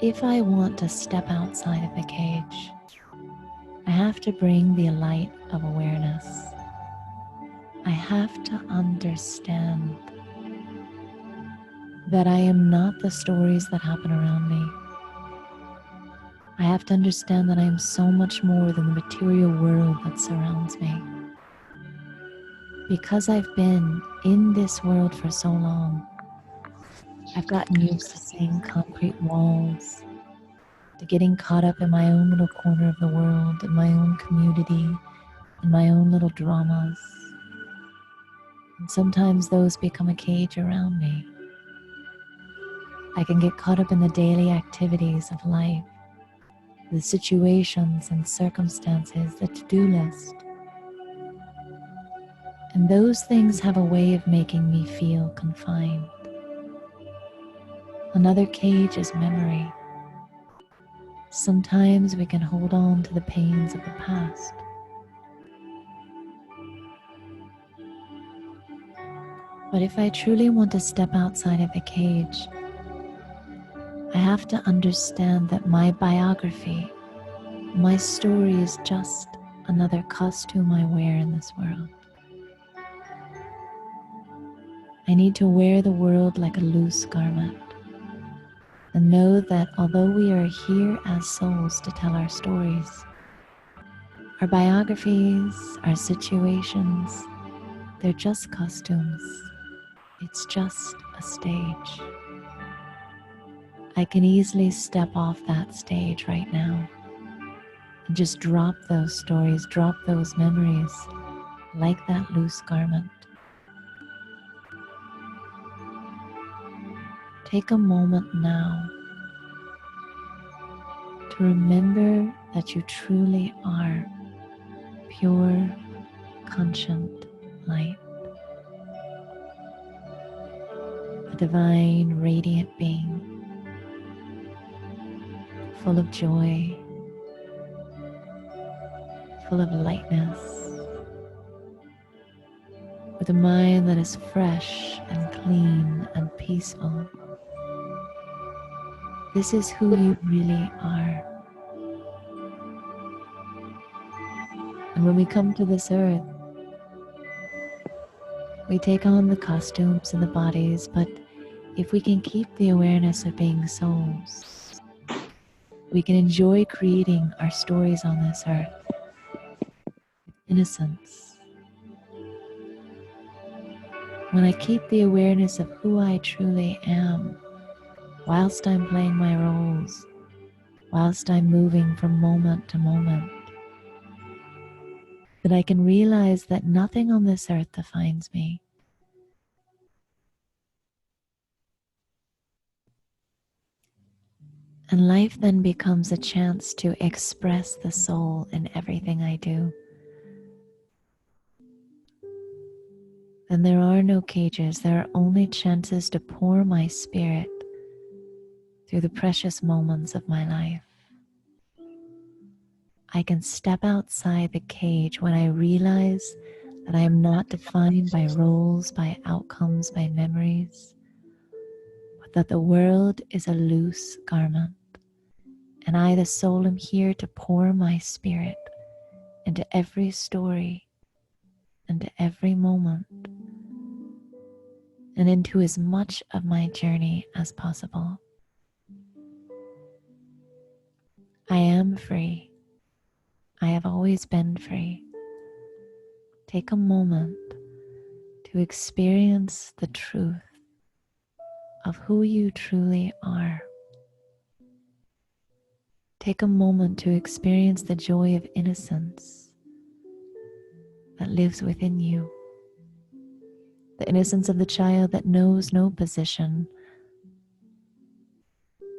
If I want to step outside of the cage, I have to bring the light of awareness. I have to understand that I am not the stories that happen around me. I have to understand that I am so much more than the material world that surrounds me. Because I've been in this world for so long, I've gotten used to seeing concrete walls, to getting caught up in my own little corner of the world, in my own community, in my own little dramas. And sometimes those become a cage around me. I can get caught up in the daily activities of life, the situations and circumstances, the to-do list. And those things have a way of making me feel confined. Another cage is memory. Sometimes we can hold on to the pains of the past. But if I truly want to step outside of the cage, I have to understand that my biography, my story is just another costume I wear in this world. I need to wear the world like a loose garment and know that although we are here as souls to tell our stories, our biographies, our situations, they're just costumes. It's just a stage. I can easily step off that stage right now and just drop those stories, drop those memories like that loose garment. Take a moment now to remember that you truly are pure, conscient light, a divine, radiant being, full of joy, full of lightness, with a mind that is fresh and clean and peaceful. This is who you really are. And when we come to this earth, we take on the costumes and the bodies, but if we can keep the awareness of being souls, we can enjoy creating our stories on this earth with innocence. When I keep the awareness of who I truly am, whilst I'm playing my roles, whilst I'm moving from moment to moment, that I can realize that nothing on this earth defines me. And life then becomes a chance to express the soul in everything I do. Then there are no cages, there are only chances to pour my spirit through the precious moments of my life. I can step outside the cage when I realize that I am not defined by roles, by outcomes, by memories, but that the world is a loose garment. And I, the soul, am here to pour my spirit into every story, into every moment, and into as much of my journey as possible. I am free. I have always been free. Take a moment to experience the truth of who you truly are. Take a moment to experience the joy of innocence that lives within you. The innocence of the child that knows no position,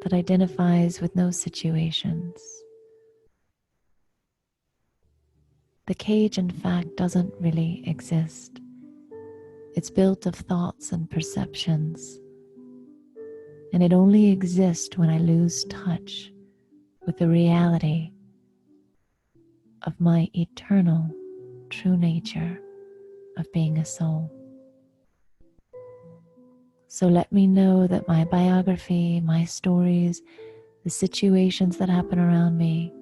that identifies with no situations. The cage, in fact, doesn't really exist. It's built of thoughts and perceptions, and it only exists when I lose touch with the reality of my eternal, true nature of being a soul. So let me know that my biography, my stories, the situations that happen around me,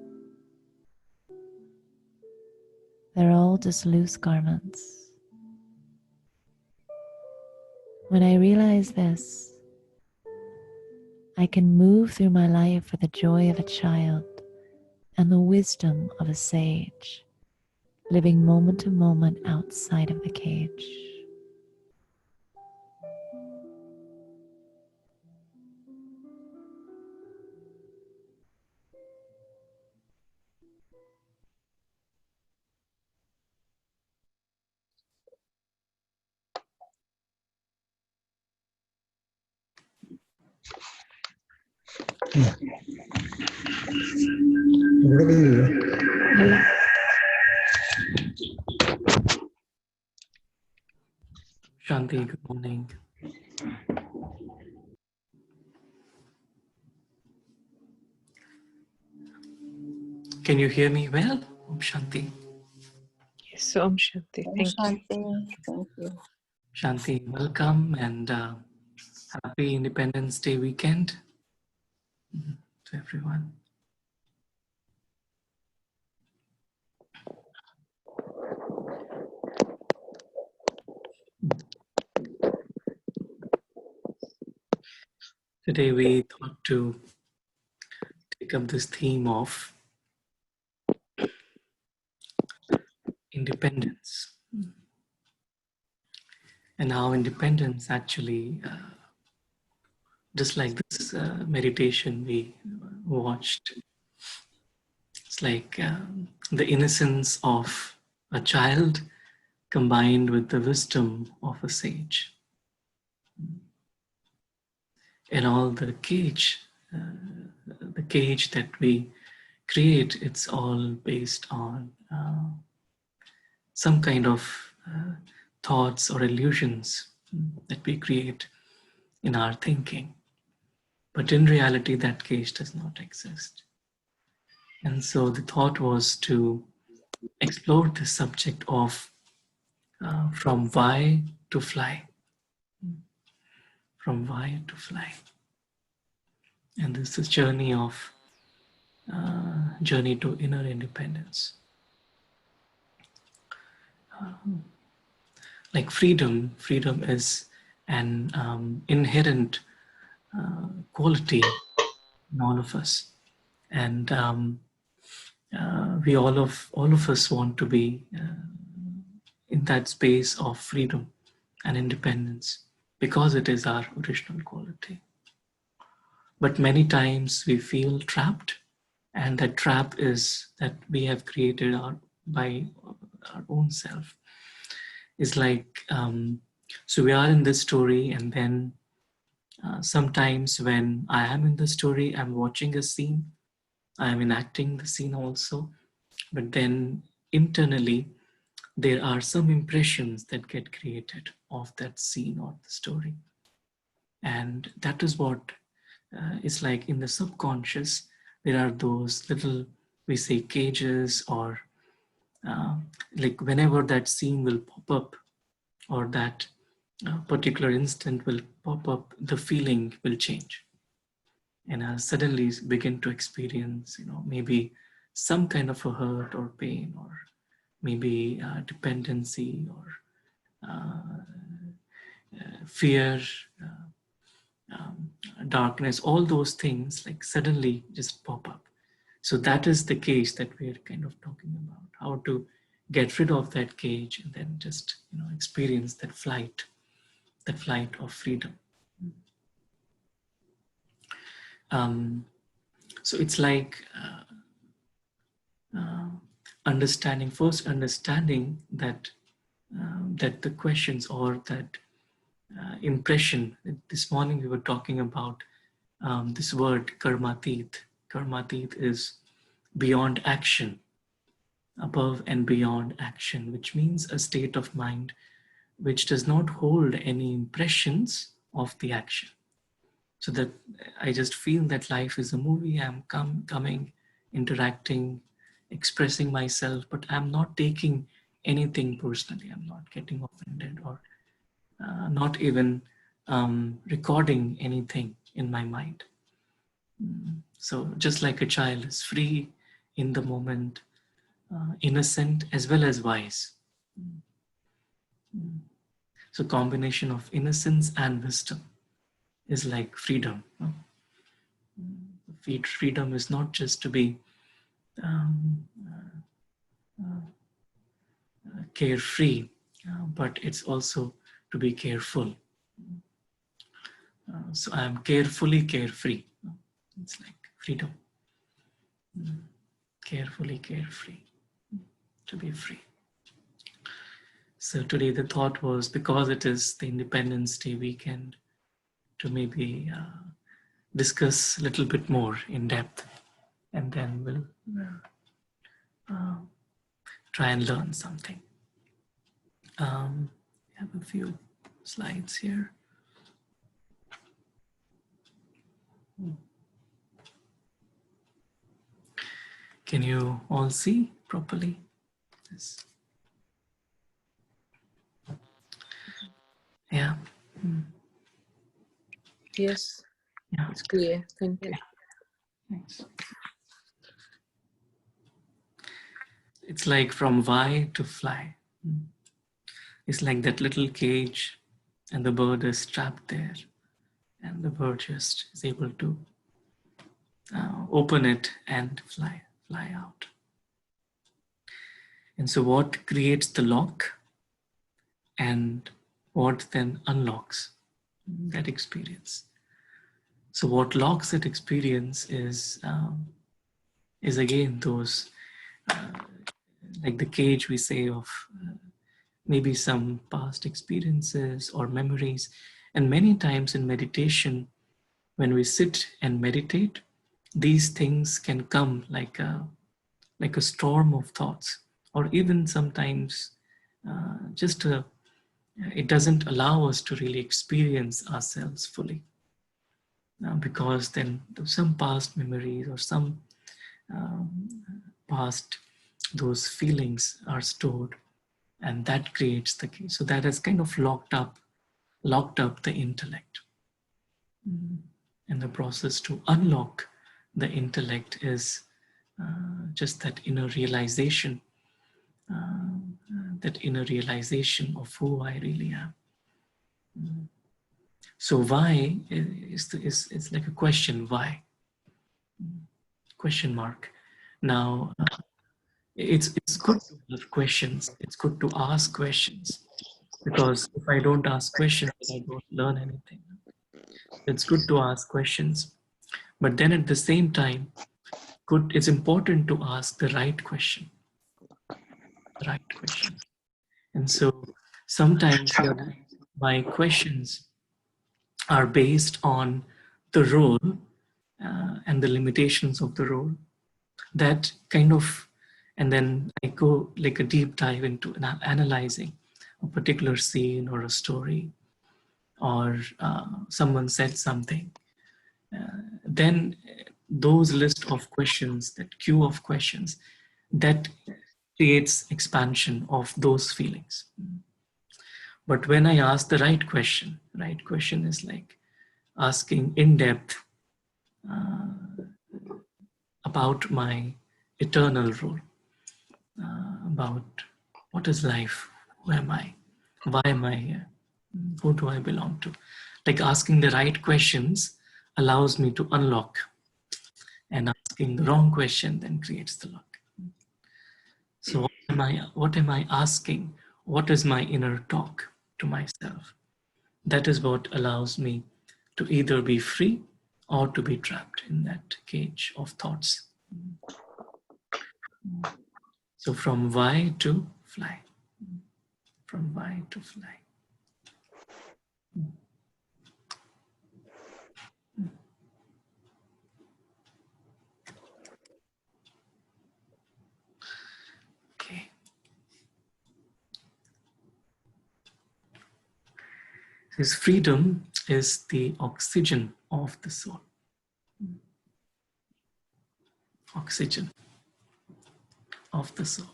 they're all just loose garments. When I realize this, I can move through my life with the joy of a child and the wisdom of a sage, living moment to moment outside of the cage. Shanti, good morning. Can you hear me well? Shanti. Yes, Om Shanti. Thank you. Thank you. Shanti, welcome and happy Independence Day weekend to everyone. Today we thought to take up this theme of independence and how independence actually, just like this meditation we watched, it's like the innocence of a child combined with the wisdom of a sage. And all the cage that we create, it's all based on some kind of thoughts or illusions that we create in our thinking. But in reality, that cage does not exist. And so the thought was to explore the subject of from why to fly. From why to fly. And this is journey of journey to inner independence. Like freedom is an inherent quality in all of us, and we all of us want to be in that space of freedom and independence because it is our original quality. But many times we feel trapped, and that trap is that we have created by our own self. Is like so we are in this story, and then sometimes when I am in the story, I'm watching a scene, I am enacting the scene also, but then internally there are some impressions that get created of that scene or the story. And that is what is like in the subconscious. There are those little, we say, cages, or like whenever that scene will pop up, or that particular instant will pop up, the feeling will change. And I suddenly begin to experience, maybe some kind of a hurt or pain, or maybe dependency, or fear, darkness, all those things like suddenly just pop up. So that is the cage that we're kind of talking about, how to get rid of that cage and then just experience that flight of freedom. So it's like understanding that that the questions or that impression. This morning we were talking about this word karmatit. Karmatit is beyond action, above and beyond action, which means a state of mind which does not hold any impressions of the action. So that I just feel that life is a movie. I'm coming, interacting, expressing myself, but I'm not taking anything personally. I'm not getting offended, or not even recording anything in my mind. So just like a child is free in the moment, innocent as well as wise. So combination of innocence and wisdom is like freedom. Freedom is not just to be um, carefree, but it's also to be careful. So I am carefully carefree. It's like freedom. Carefully carefree, to be free. So today the thought was, because it is the Independence Day weekend, to maybe discuss a little bit more in depth, and then we'll try and learn something. I have a few slides here. Can you all see properly? Yes. Yeah. Yes, Yeah. it's clear. Thank you. Thanks. It's like from why to fly. It's like that little cage, and the bird is trapped there, and the bird just is able to open it and fly out. And so what creates the lock, and what then unlocks that experience? So what locks that experience is again those like the cage, we say, of maybe some past experiences or memories. And many times in meditation, when we sit and meditate, these things can come like a storm of thoughts, or even sometimes just it doesn't allow us to really experience ourselves fully, because then some past memories or some past those feelings are stored, and that creates the key. So that has kind of locked up the intellect. And the process to unlock the intellect is just that inner realization, of who I really am. So why is like a question. Why? Question mark. Now it's good to have questions. It's good to ask questions, because if I don't ask questions, I don't learn anything. It's good to ask questions, but then at the same time, it's important to ask the right question. The right question. And so sometimes my questions are based on the role and the limitations of the role. That kind of, and then I go like a deep dive into analyzing a particular scene or a story, or someone said something. Then those list of questions, that queue of questions, that creates expansion of those feelings. But when I ask the right question is like asking in depth about my eternal role, about what is life, who am I, why am I here, who do I belong to. Like asking the right questions allows me to unlock, and asking the wrong question then creates the lock. So what am I asking? What is my inner talk to myself? That is what allows me to either be free or to be trapped in that cage of thoughts. So from why to fly. From why to fly. Okay. His freedom is the oxygen of the soul. Oxygen of the soul.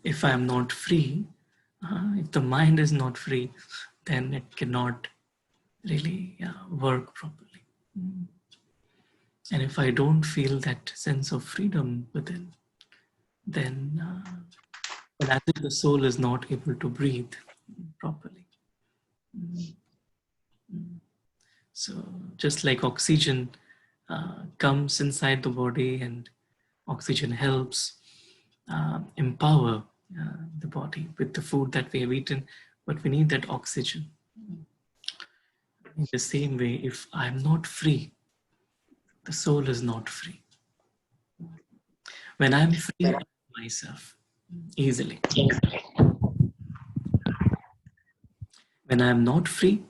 If I am not free, if the mind is not free, then it cannot really work properly. And if I don't feel that sense of freedom within, then as if the soul is not able to breathe properly. So just like oxygen comes inside the body, and oxygen helps empower the body with the food that we have eaten, but we need that oxygen. In the same way, if I'm not free, the soul is not free. When I'm free, I'm myself easily. When I'm not free,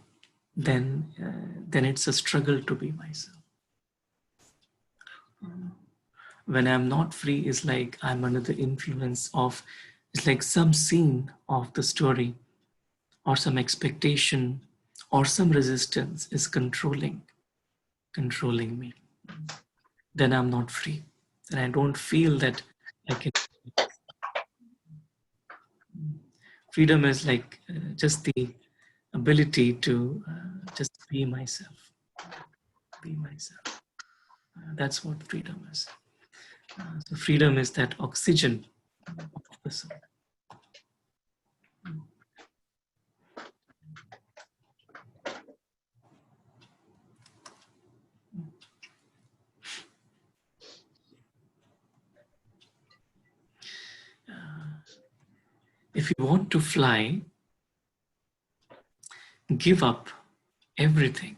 then it's a struggle to be myself. When I'm not free, is like I'm under the influence of, it's like some scene of the story or some expectation or some resistance is controlling me. Then I'm not free. Then I don't feel that I can. Freedom is like just the ability to just be myself. Be myself. That's what freedom is. So freedom is that oxygen of the soul. If you want to fly, give up everything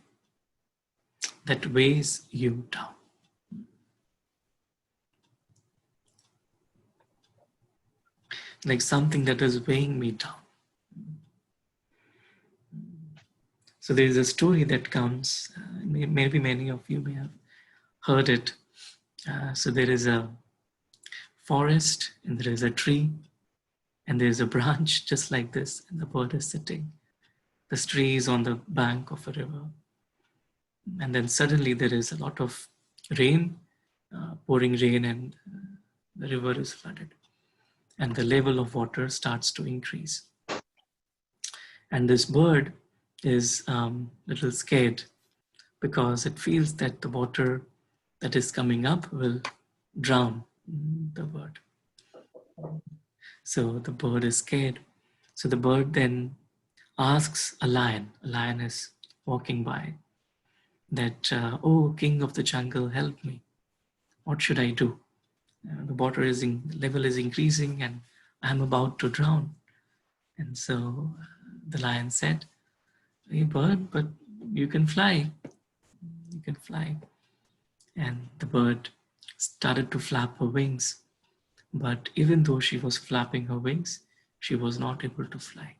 that weighs you down. Like something that is weighing me down. So there is a story that comes, maybe many of you may have heard it. So there is a forest and there is a tree and there is a branch just like this, and the bird is sitting. This tree is on the bank of a river. And then suddenly there is a lot of rain, pouring rain, and the river is flooded. And the level of water starts to increase. And this bird is a little scared because it feels that the water that is coming up will drown the bird. So the bird is scared. So the bird then asks a lion. A lion is walking by, that, oh, king of the jungle, help me. What should I do? The water level is increasing and I'm about to drown. And so the lion said, hey bird, but you can fly. You can fly. And the bird started to flap her wings. But even though she was flapping her wings, she was not able to fly.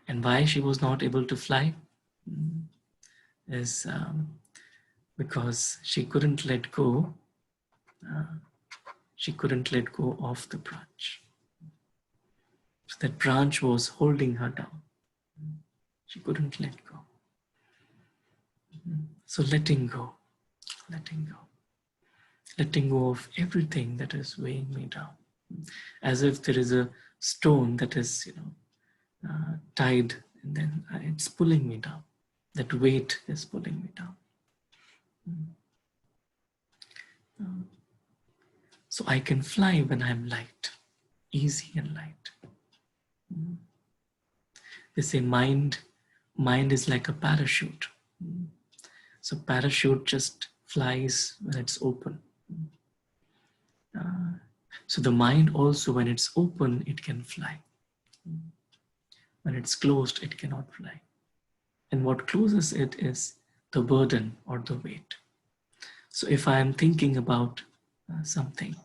And why she was not able to fly is because she couldn't let go. She couldn't let go of the branch. So that branch was holding her down. She couldn't let go. So letting go, letting go, letting go of everything that is weighing me down, as if there is a stone that is, tied, and then it's pulling me down. That weight is pulling me down. So I can fly when I'm light, easy and light. They say mind is like a parachute. So parachute just flies when it's open. So the mind also, when it's open, it can fly. When it's closed, it cannot fly. And what closes it is the burden or the weight. So if I am thinking about something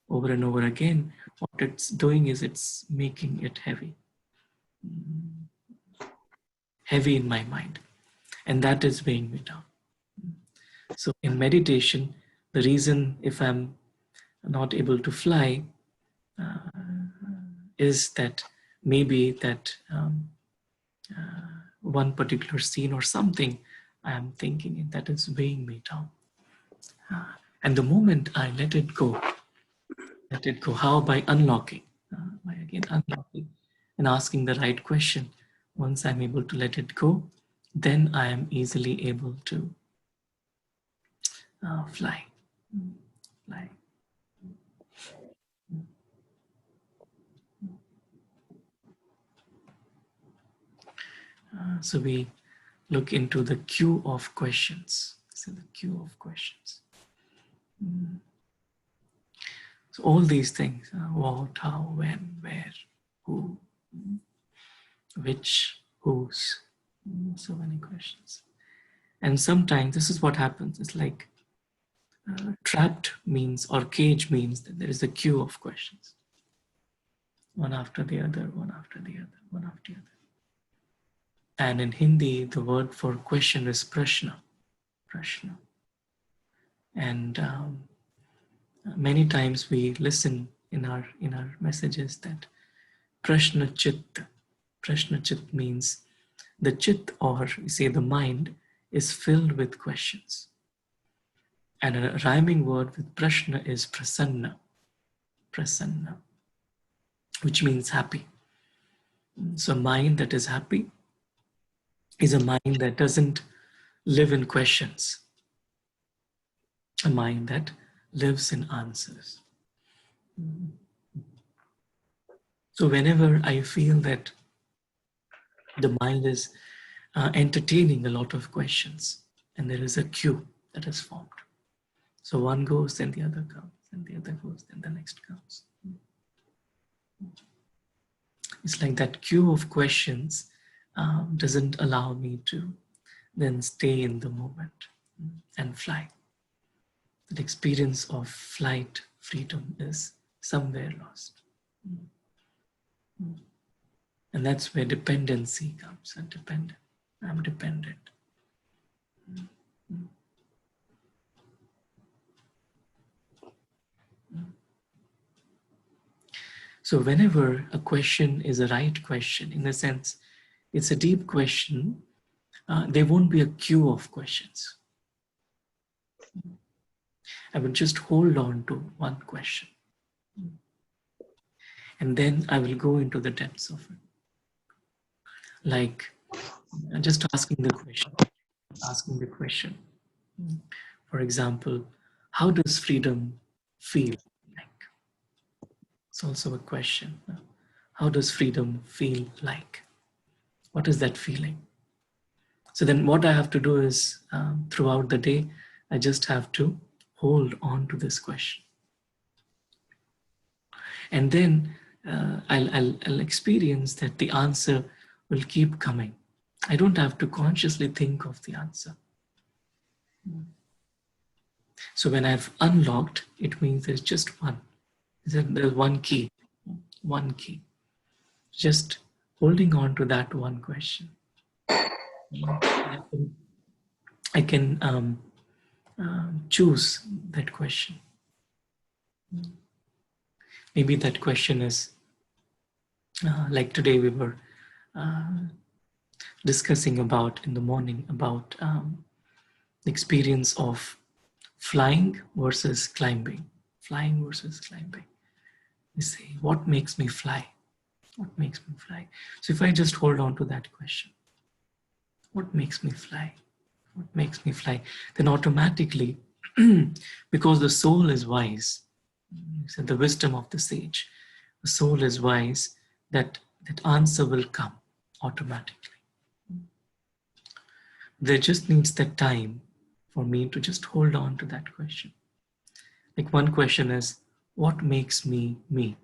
over and over again, what it's doing is it's making it heavy. Heavy in my mind. And that is weighing me down. So in meditation, the reason if I'm not able to fly is that maybe that one particular scene or something I am thinking that is weighing me down. And the moment I let it go, how? By unlocking, by again unlocking and asking the right question. Once I'm able to let it go, then I am easily able to fly. Fly. So we look into the queue of questions. So the queue of questions. So all these things, what, how, when, where, who, which, whose, so many questions. And sometimes this is what happens. It's like trapped means, or cage means that there is a queue of questions. One after the other, one after the other, one after the other. And in Hindi, the word for question is prashna. Prashna. And many times we listen in our messages that prashna chit. Prashna chit means the chit, or you say the mind, is filled with questions. And a rhyming word with prashna is prasanna. Prasanna, which means happy. So a mind that is happy is a mind that doesn't live in questions. A mind that lives in answers. So whenever I feel that the mind is entertaining a lot of questions, and there is a queue that is formed. So one goes, then the other comes, and the other goes, then the next comes. It's like that queue of questions doesn't allow me to then stay in the moment and fly. That experience of flight, freedom is somewhere lost. And that's where dependency comes. I'm dependent. So whenever a question is a right question, in the sense it's a deep question, there won't be a queue of questions. I would just hold on to one question. And then I will go into the depths of it. Like just asking the question. For example, how does freedom feel like? It's also a question. How does freedom feel like? What is that feeling? So then what I have to do is throughout the day, I just have to hold on to this question. And then I'll experience that the answer will keep coming. I don't have to consciously think of the answer. So when I've unlocked, it means there's just one. There's one key. One key. Just holding on to that one question. I can choose that question. Maybe that question is like today we were discussing about in the morning about the experience of flying versus climbing. Flying versus climbing. You say, what makes me fly? What makes me fly? So if I just hold on to that question, what makes me fly? What makes me fly? Then automatically, because the soul is wise, you said the wisdom of the sage, the soul is wise, that answer will come automatically. There just needs that time for me to just hold on to that question. Like one question is, what makes me me?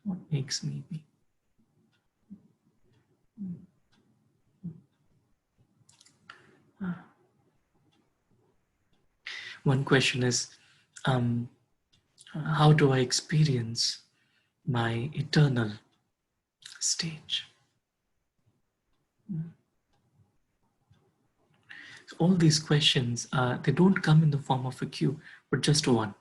What makes me me? One question is, how do I experience my eternal stage? So all these questions, they don't come in the form of a queue, but just one.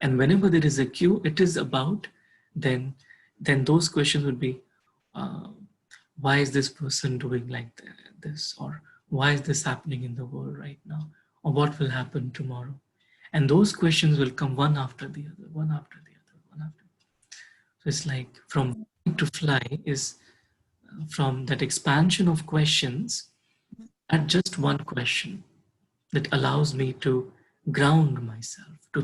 And whenever there is a queue, it is about, then those questions would be, why is this person doing like this? Or why is this happening in the world right now? Or what will happen tomorrow? And those questions will come one after the other, one after the other, one after the other. So it's like from to fly is from that expansion of questions at just one question that allows me to ground myself, to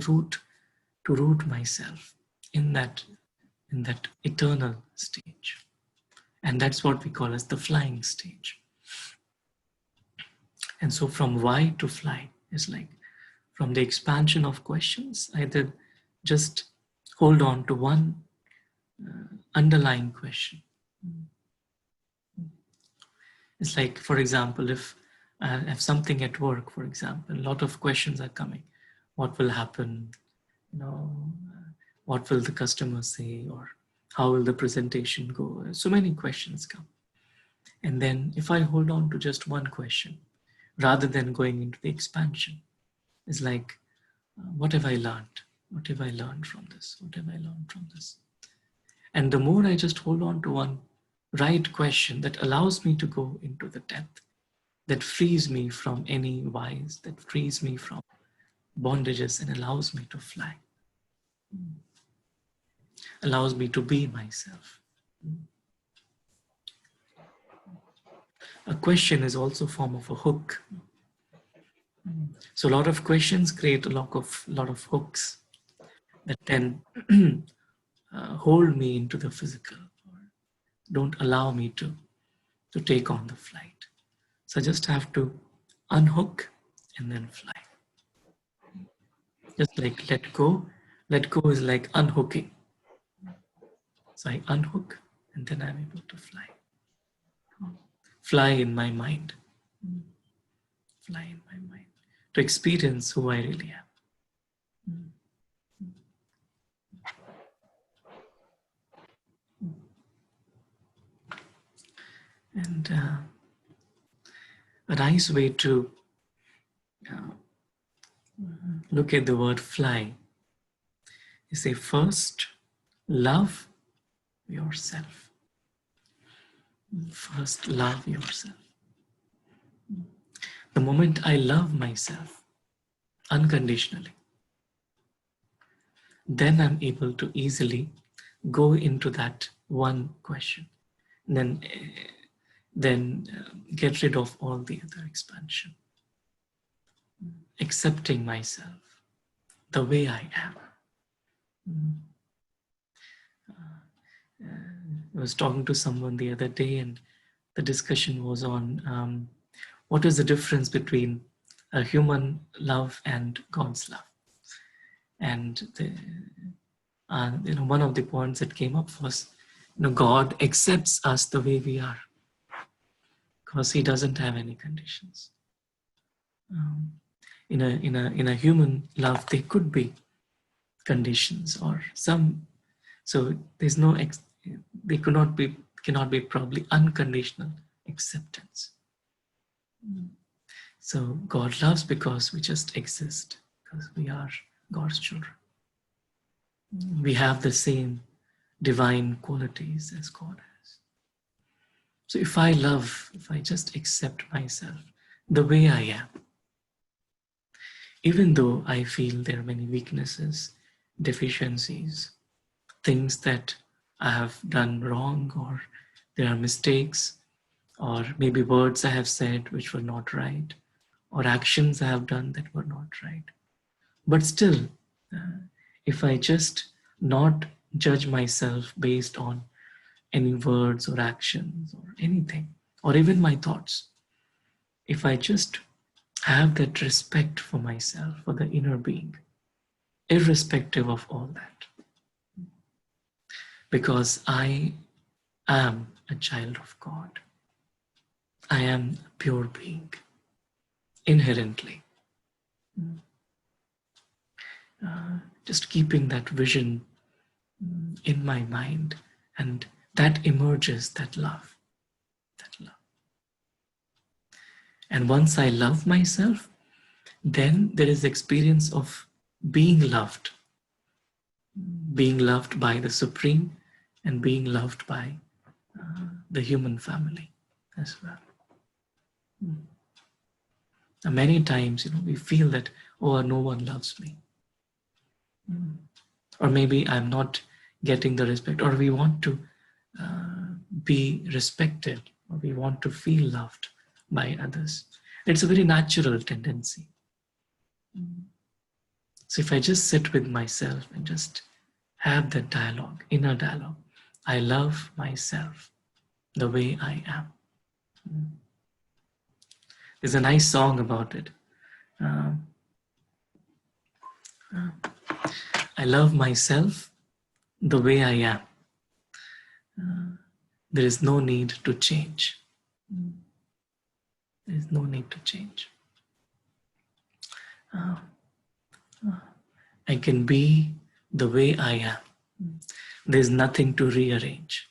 root myself in that eternal stage. And that's what we call as the flying stage. And so from why to fly is like from the expansion of questions, either just hold on to one underlying question. It's like, for example, if I have something at work, for example, a lot of questions are coming. What will happen? What will the customer say? Or how will the presentation go? So many questions come. And then if I hold on to just one question, rather than going into the expansion, it's like, what have I learned? What have I learned from this? What have I learned from this? And the more I just hold on to one right question that allows me to go into the depth, that frees me from any whys, that frees me from bondages and allows me to fly, allows me to be myself. A question is also a form of a hook. So a lot of questions create a lot of hooks that then hold me into the physical, or don't allow me to take on the flight. So I just have to unhook and then fly. Just like let go. Let go is like unhooking. So I unhook and then I'm able to fly. Fly in my mind. Fly in my mind. To experience who I really am. And a nice way to look at the word fly is say first love yourself. First love yourself. The moment I love myself unconditionally, then I'm able to easily go into that one question, and then get rid of all the other expansion. Accepting myself the way I am. I was talking to someone the other day, and the discussion was on what is the difference between a human love and God's love. And one of the points that came up was, God accepts us the way we are because He doesn't have any conditions. In a human love, there could be conditions or some. So there's no. They cannot be probably unconditional acceptance. So God loves because we just exist, because we are God's children. We have the same divine qualities as God has. So if I just accept myself the way I am, even though I feel there are many weaknesses, deficiencies, things that I have done wrong, or there are mistakes, or maybe words I have said which were not right, or actions I have done that were not right. But still, if I just not judge myself based on any words or actions or anything, or even my thoughts, if I just have that respect for myself, for the inner being, irrespective of all that, because I am a child of God. I am a pure being, inherently. Just keeping that vision in my mind, and that emerges that love. And once I love myself, then there is experience of being loved by the Supreme, and being loved by the human family as well. And many times, we feel that, oh, no one loves me. Or maybe I'm not getting the respect, or we want to be respected, or we want to feel loved by others. It's a very natural tendency. So if I just sit with myself and just have that dialogue, inner dialogue, I love myself the way I am. There's a nice song about it. I love myself the way I am. There is no need to change. There is no need to change. I can be the way I am. There's nothing to rearrange.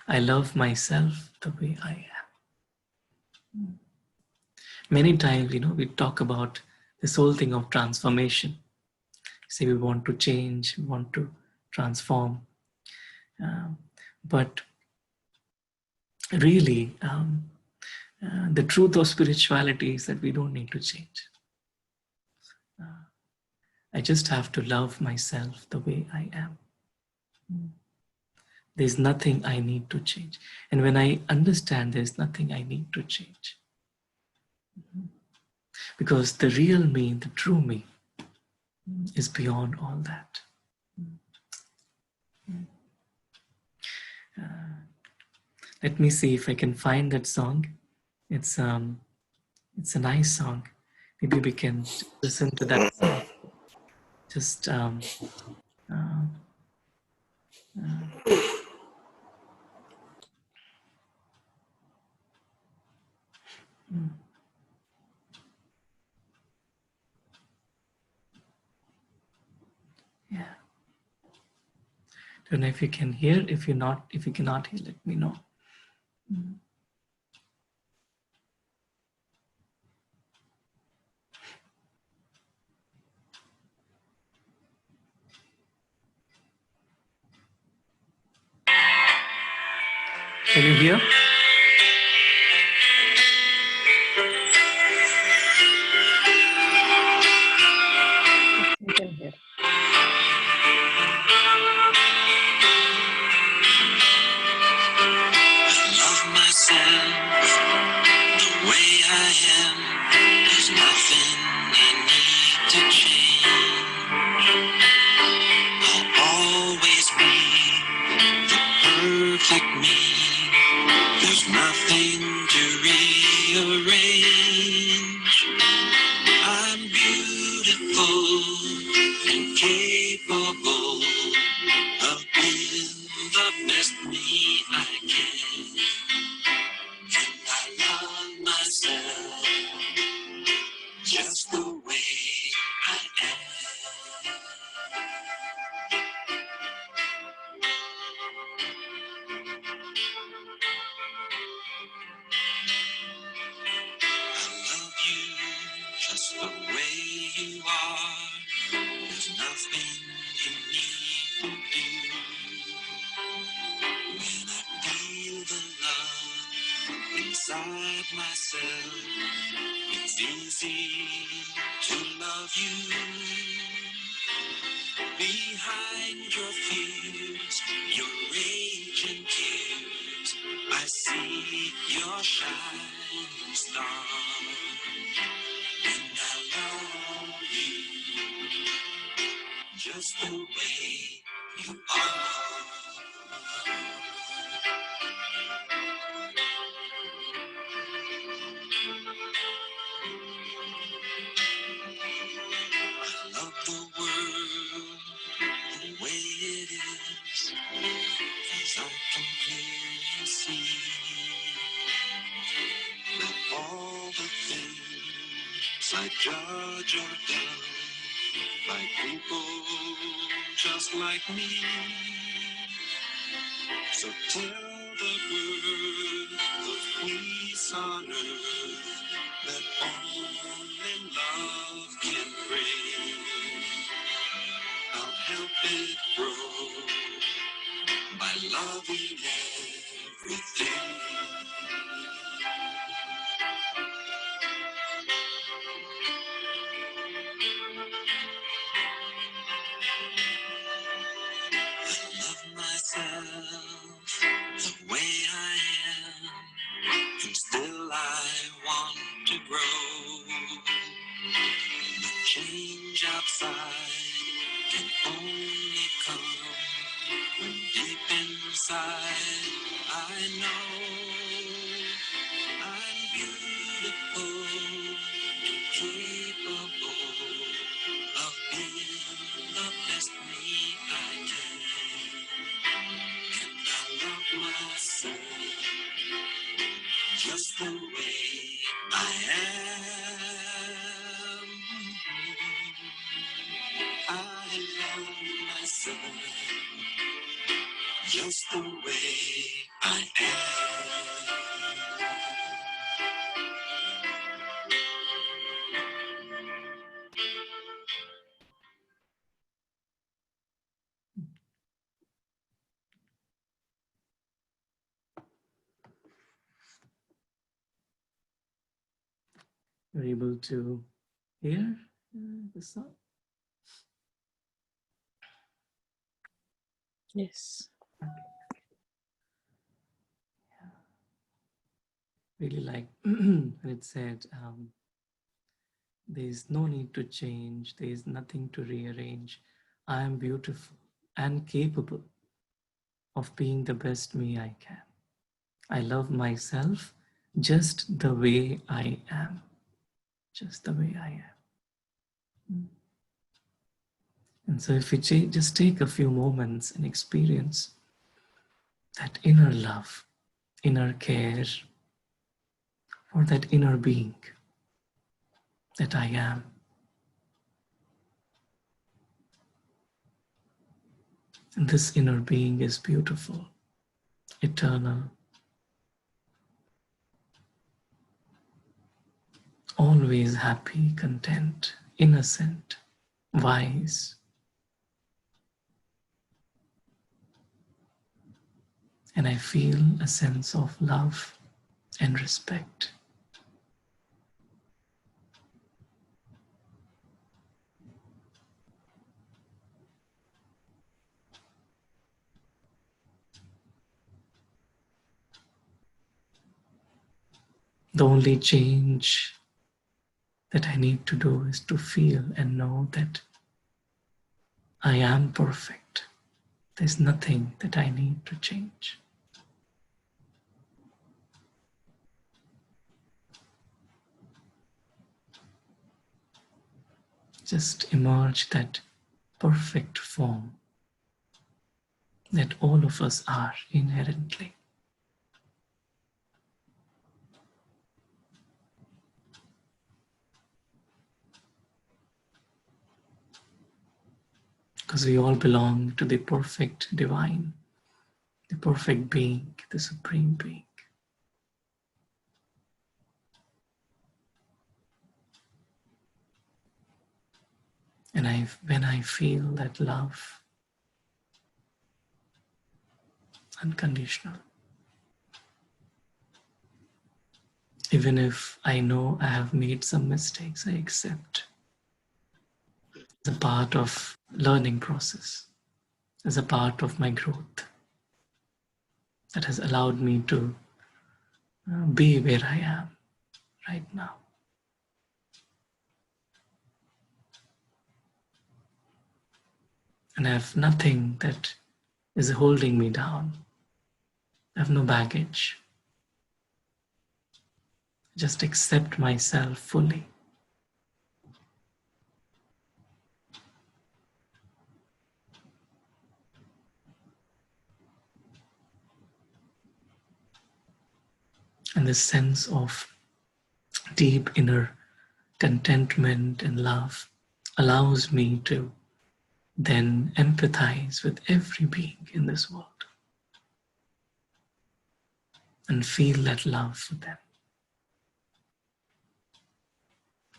I love myself the way I am. Many times, we talk about this whole thing of transformation. Say we want to change, we want to transform. But really, the truth of spirituality is that we don't need to change. I just have to love myself the way I am. There's nothing I need to change. And when I understand there's nothing I need to change, because the real me, the true me, is beyond all that. Let me see if I can find that song. It's a nice song. Maybe we can listen to that song. Just yeah. Don't know if you can hear. If you cannot hear, let me know. Can you hear? We can hear. Love myself the way I am. There's nothing I need to change. I'll always be the perfect me. There's nothing to rearrange. I'm beautiful and capable of being the best me I can. And I love myself just the way I am. I love you just the way you are. There's nothing you need to do. When I feel the love inside myself, it's easy to love you. Behind your fears, your rage and tears, I see your shining star. And I love you just the way you are. I love the world the way it is, 'cause I can clearly see that all the things I judge or done by people just like me. So tell the bird of peace on earth that only love can bring. I'll help it grow by loving everything. outside can only come when deep inside I know I'm beautiful and capable of being the best me I can. And I love myself just the way I am. I love myself just the way I am. You're able to hear the song? Yes. Okay. Yeah. Really like when it said, there is no need to change, there is nothing to rearrange. I am beautiful and capable of being the best me I can. I love myself just the way I am. Just the way I am. And so, if we just take a few moments and experience that inner love, inner care for that inner being that I am, and this inner being is beautiful, eternal, always happy, content, innocent, wise. And I feel a sense of love and respect. The only change that I need to do is to feel and know that I am perfect. There's nothing that I need to change. Just emerge that perfect form that all of us are inherently. Because we all belong to the perfect divine, the perfect being, the supreme being. And when I feel that love, unconditional, even if I know I have made some mistakes, I accept as a part of learning process, as a part of my growth that has allowed me to be where I am right now. And I have nothing that is holding me down. I have no baggage. Just accept myself fully. And this sense of deep inner contentment and love allows me to then empathize with every being in this world and feel that love for them,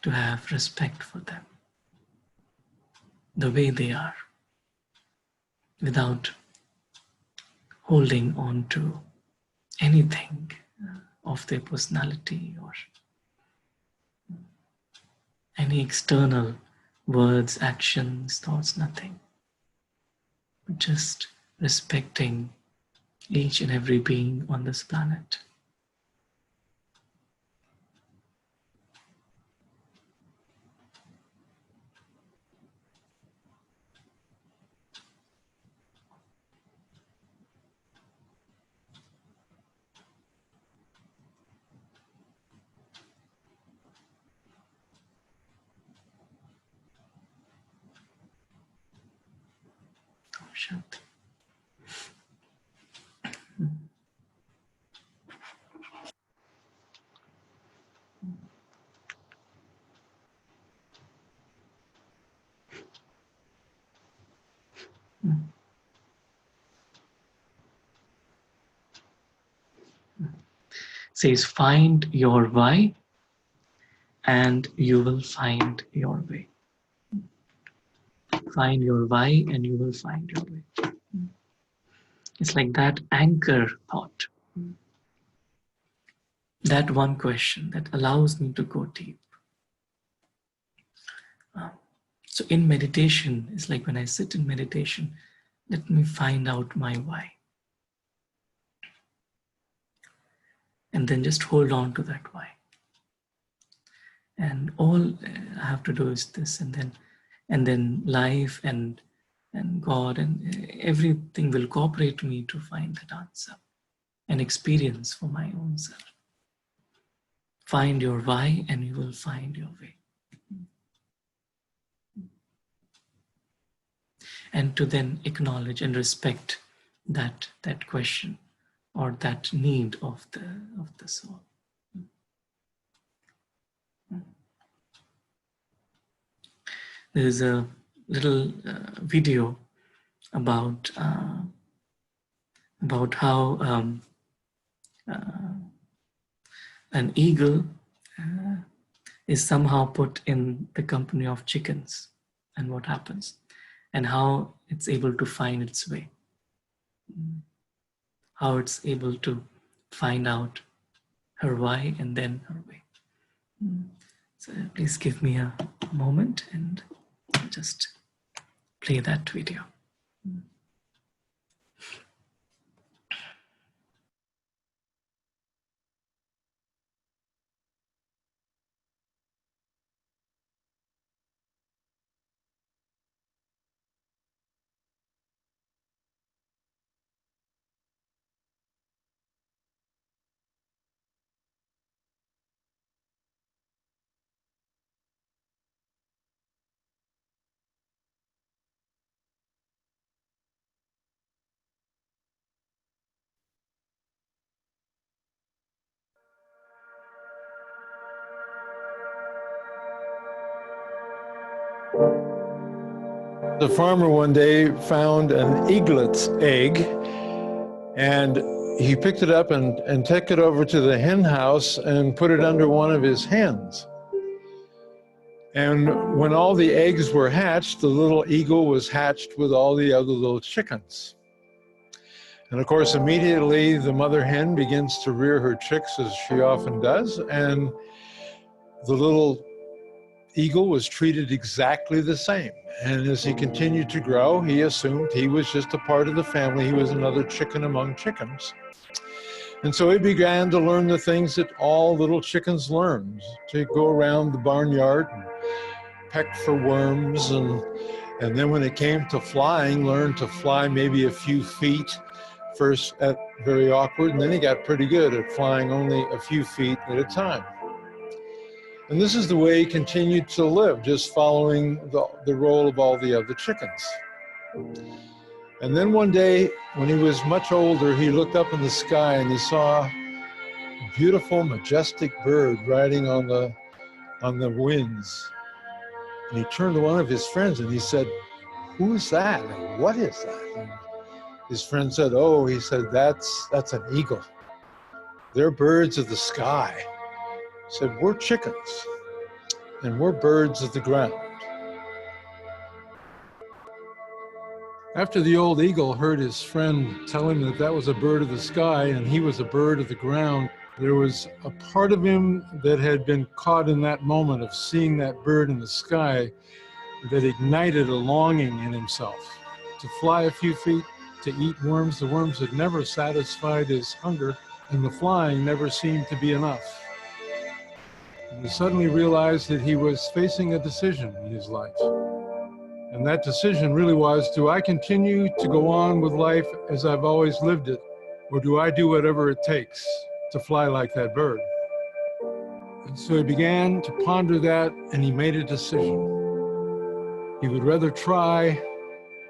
to have respect for them, the way they are, without holding on to anything of their personality or any external words, actions, thoughts, nothing. But just respecting each and every being on this planet. Shanti. Says, find your why and you will find your way. Find your why and you will find your way. It's like that anchor thought. That one question that allows me to go deep. So in meditation, it's like when I sit in meditation, let me find out my why. And then just hold on to that why. And all I have to do is this, and then life and God and everything will cooperate me to find that answer and experience for my own self. Find your why and you will find your way. And to then acknowledge and respect that question or that need of the soul. There is a little video about how an eagle is somehow put in the company of chickens, and what happens, and how it's able to find its way, how it's able to find out her why and then her way. So please give me a moment and I'll just play that video. The farmer one day found an eaglet's egg, and he picked it up and took it over to the hen house and put it under one of his hens. And when all the eggs were hatched, the little eagle was hatched with all the other little chickens. And of course, immediately the mother hen begins to rear her chicks, as she often does, and the little eagle was treated exactly the same. And as he continued to grow, he assumed he was just a part of the family. He was another chicken among chickens. And so he began to learn the things that all little chickens learn, to go around the barnyard and peck for worms. And then when it came to flying, learned to fly maybe a few feet, first at very awkward, and then he got pretty good at flying only a few feet at a time. And this is the way he continued to live, just following the role of all the other chickens. And then one day, when he was much older, he looked up in the sky and he saw a beautiful, majestic bird riding on the winds. And he turned to one of his friends and he said, "Who is that? And what is that?" And his friend said, "Oh," he said, that's an eagle. They're birds of the sky." He said, "We're chickens, and we're birds of the ground." After the old eagle heard his friend tell him that that was a bird of the sky and he was a bird of the ground, there was a part of him that had been caught in that moment of seeing that bird in the sky that ignited a longing in himself to fly a few feet, to eat worms. The worms had never satisfied his hunger, and the flying never seemed to be enough. And he suddenly realized that he was facing a decision in his life. And that decision really was, do I continue to go on with life as I've always lived it, or do I do whatever it takes to fly like that bird? And so he began to ponder that, and he made a decision. He would rather try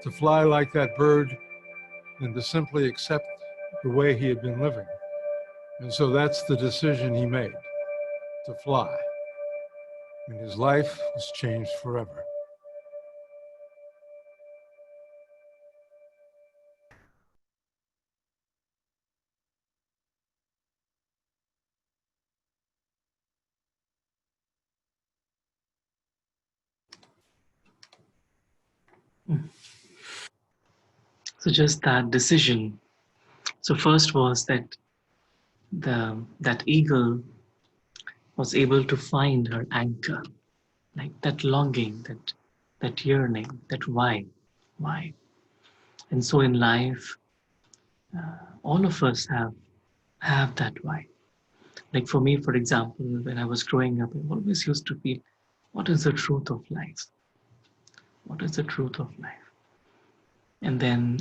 to fly like that bird and to simply accept the way he had been living. And so that's the decision he made, to fly. And his life was changed forever. So just that decision. So first was that that eagle was able to find her anchor, like that longing, that yearning, that why. And so in life, all of us have that why. Like for me, for example, when I was growing up, I always used to feel, what is the truth of life? What is the truth of life? And then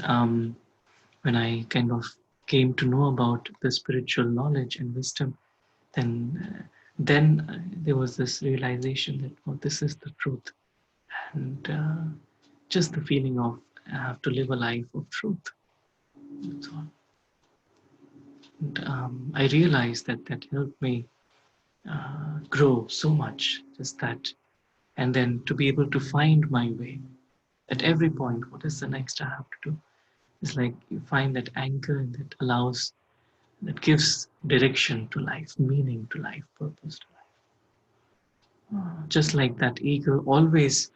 when I kind of came to know about the spiritual knowledge and wisdom, then there was this realization that, oh, this is the truth. And just the feeling of I have to live a life of truth. That's all. And I realized that helped me grow so much, just that. And then to be able to find my way at every point, what is the next I have to do? It's like you find that anchor that allows, that gives direction to life, meaning to life, purpose to life. Just like that eagle always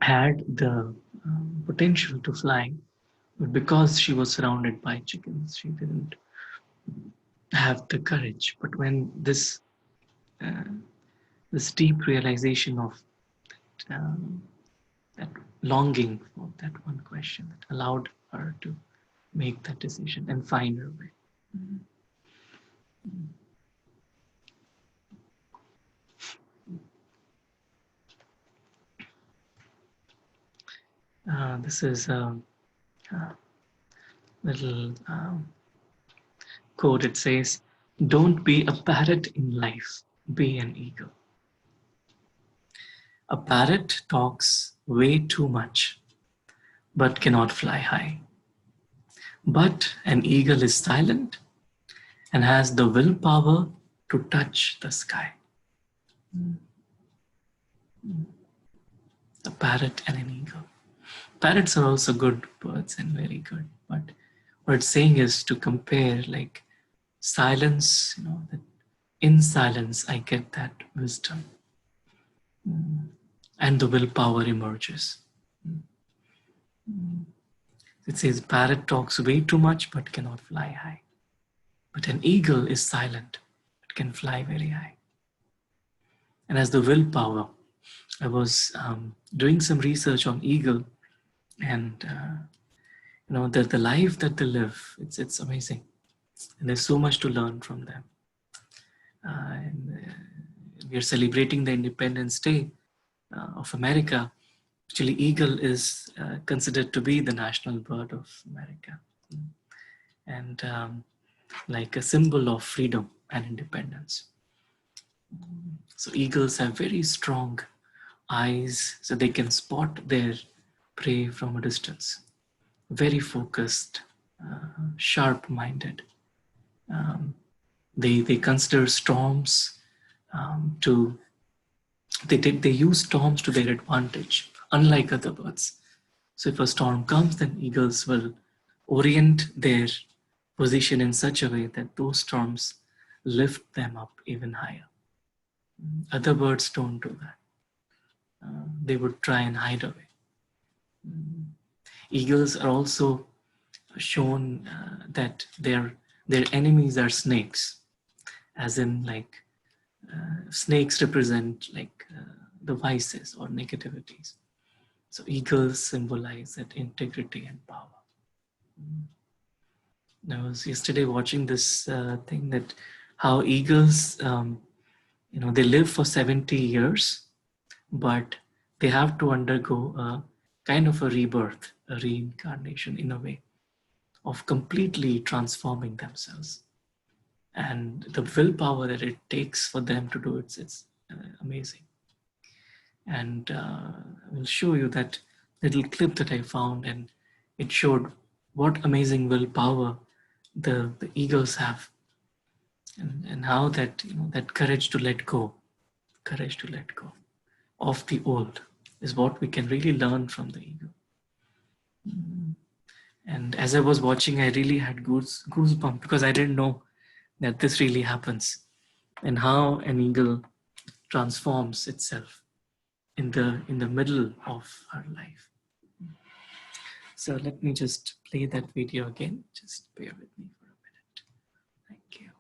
had the potential to fly, but because she was surrounded by chickens, she didn't have the courage. But when uh, this deep realization of um, that longing for that one question that allowed her to make that decision and find her way. This is a little quote. It says, "Don't be a parrot in life, be an eagle." A parrot talks way too much, but cannot fly high. But an eagle is silent and has the willpower to touch the sky. A parrot and an eagle. Parrots are also good birds and very good, but what it's saying is to compare like silence, that in silence I get that wisdom, and the willpower emerges. It says parrot talks way too much but cannot fly high. But an eagle is silent but can fly very high. And as the willpower, I was doing some research on eagle, and the life that they live, it's amazing, and there's so much to learn from them. And we are celebrating the Independence Day of America. Actually, eagle is considered to be the national bird of America, and like a symbol of freedom and independence. So eagles have very strong eyes, so they can spot their prey from a distance. Very focused, sharp-minded. Um, they consider storms to they use storms to their advantage, unlike other birds. So if a storm comes, then eagles will orient their position in such a way that those storms lift them up even higher. Other birds don't do that. They would try and hide away. Eagles are also shown that their enemies are snakes, as in like snakes represent like the vices or negativities. So eagles symbolize that integrity and power. I was yesterday watching this thing that how eagles, they live for 70 years, but they have to undergo a kind of a rebirth, a reincarnation in a way of completely transforming themselves. And the willpower that it takes for them to do it's amazing. And I will show you that little clip that I found, and it showed what amazing willpower the eagles have, and how that, that courage to let go of the old is what we can really learn from the eagle. And as I was watching, I really had goosebumps, because I didn't know that this really happens, and how an eagle transforms itself in the middle of her life. So let me just play that video again. Just bear with me for a minute. Thank you.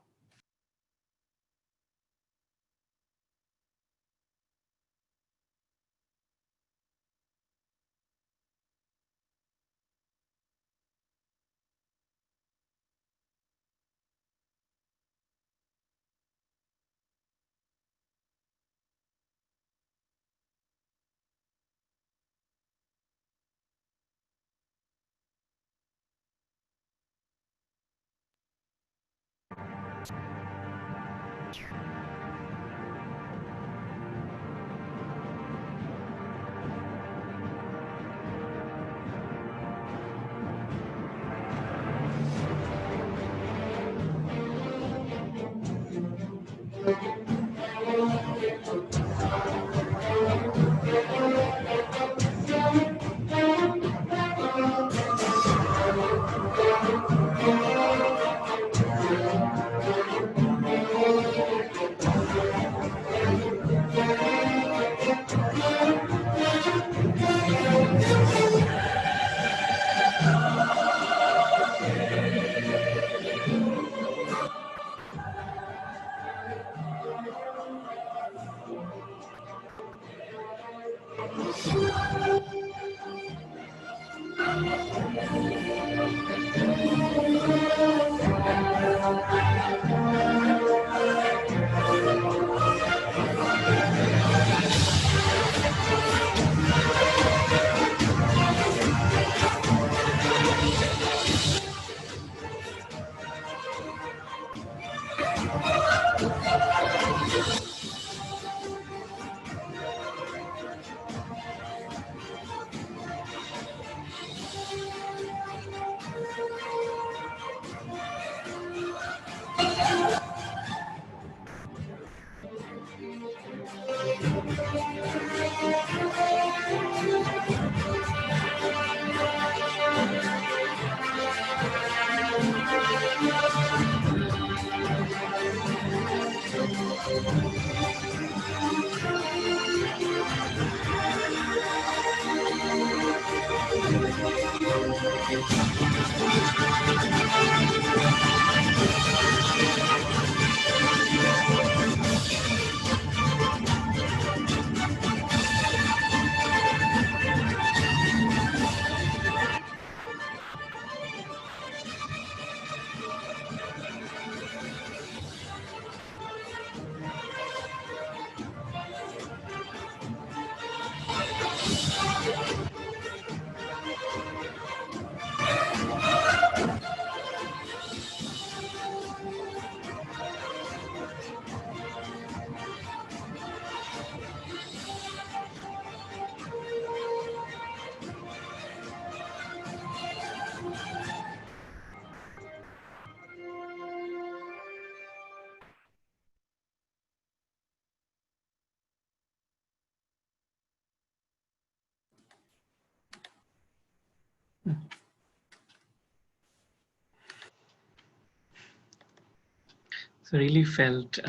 So I really felt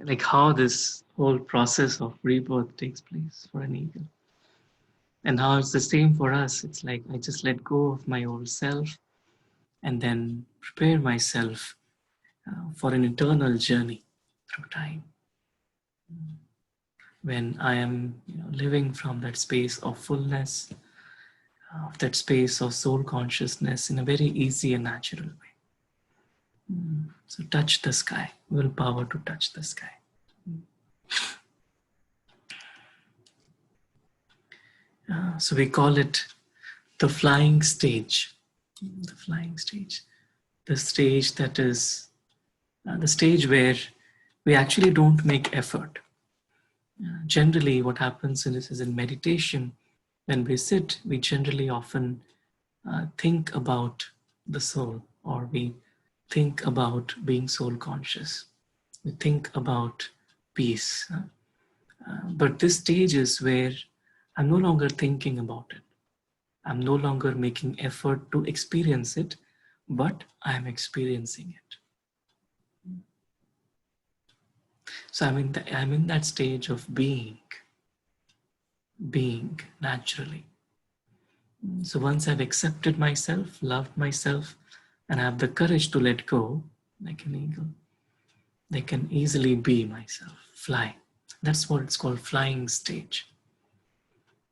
like how this whole process of rebirth takes place for an eagle, and how it's the same for us. It's like I just let go of my old self, and then prepare myself for an eternal journey through time, when I am, living from that space of fullness, of that space of soul consciousness in a very easy and natural way. So touch the sky, willpower to touch the sky. So we call it the flying stage. The flying stage. The stage that is the stage where we actually don't make effort. Generally, what happens in this is in meditation, when we sit, we generally often think about the soul, or we think about being soul conscious. We think about peace. But this stage is where I'm no longer thinking about it. I'm no longer making effort to experience it, but I'm experiencing it. So I'm in that stage of being naturally. So once I've accepted myself, loved myself, and I have the courage to let go, like an eagle, they can easily be myself, fly. That's what it's called, flying stage.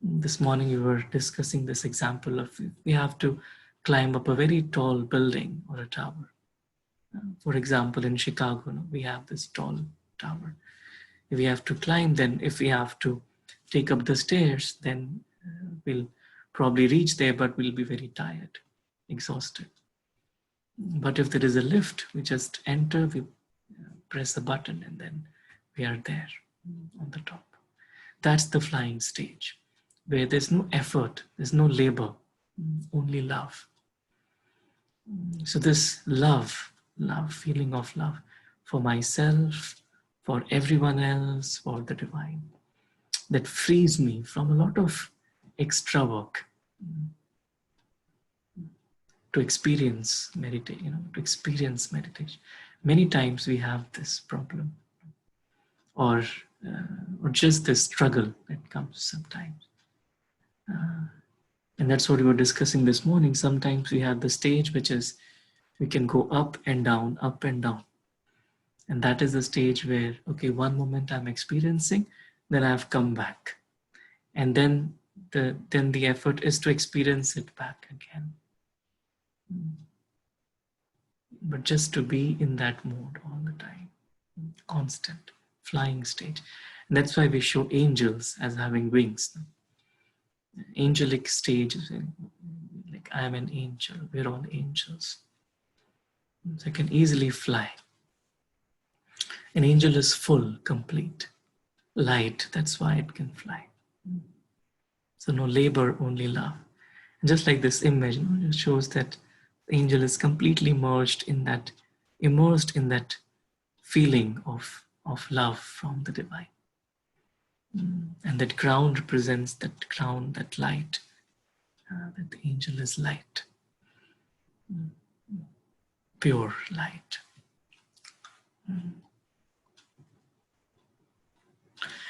This morning we were discussing this example of we have to climb up a very tall building or a tower. For example, in Chicago, we have this tall tower. If we have to climb, then if we have to take up the stairs, then we'll probably reach there, but we'll be very tired, exhausted. But if there is a lift, we just enter, we press a button, and then we are there on the top. That's the flying stage, where there's no effort, there's no labor, only love. So this love, feeling of love for myself, for everyone else, for the divine, that frees me from a lot of extra work to experience meditation, Many times we have this problem, or just this struggle that comes sometimes. And that's what we were discussing this morning. Sometimes we have the stage which is, we can go up and down, up and down. And that is the stage where, okay, one moment I'm experiencing, then I've come back. And then the effort is to experience it back again. But just to be in that mode all the time, constant flying stage. And that's why we show angels as having wings. Angelic stage, like I am an angel, we're all angels. So I can easily fly. An angel is full, complete, light, that's why it can fly. So no labor, only love. And just like this image, it shows that the angel is completely immersed in that feeling of love from the divine. And that crown represents that crown, that light, that the angel is light, pure light.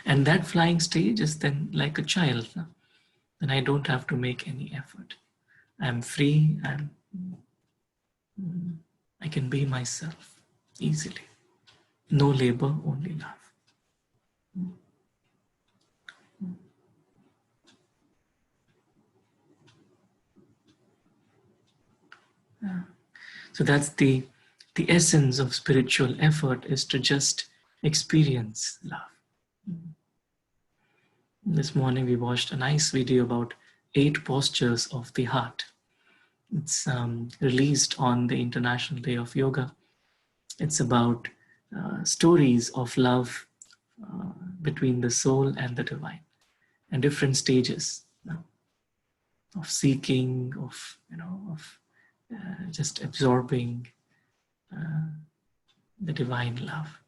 And that flying stage is then like a child. Then I don't have to make any effort. I'm free, I can be myself easily. No labor, only love. So that's the essence of spiritual effort, is to just experience love. This morning we watched a nice video about 8 postures of the heart. It's released on the International Day of Yoga. It's about stories of love between the soul and the divine, and different stages of seeking, of just absorbing the divine love.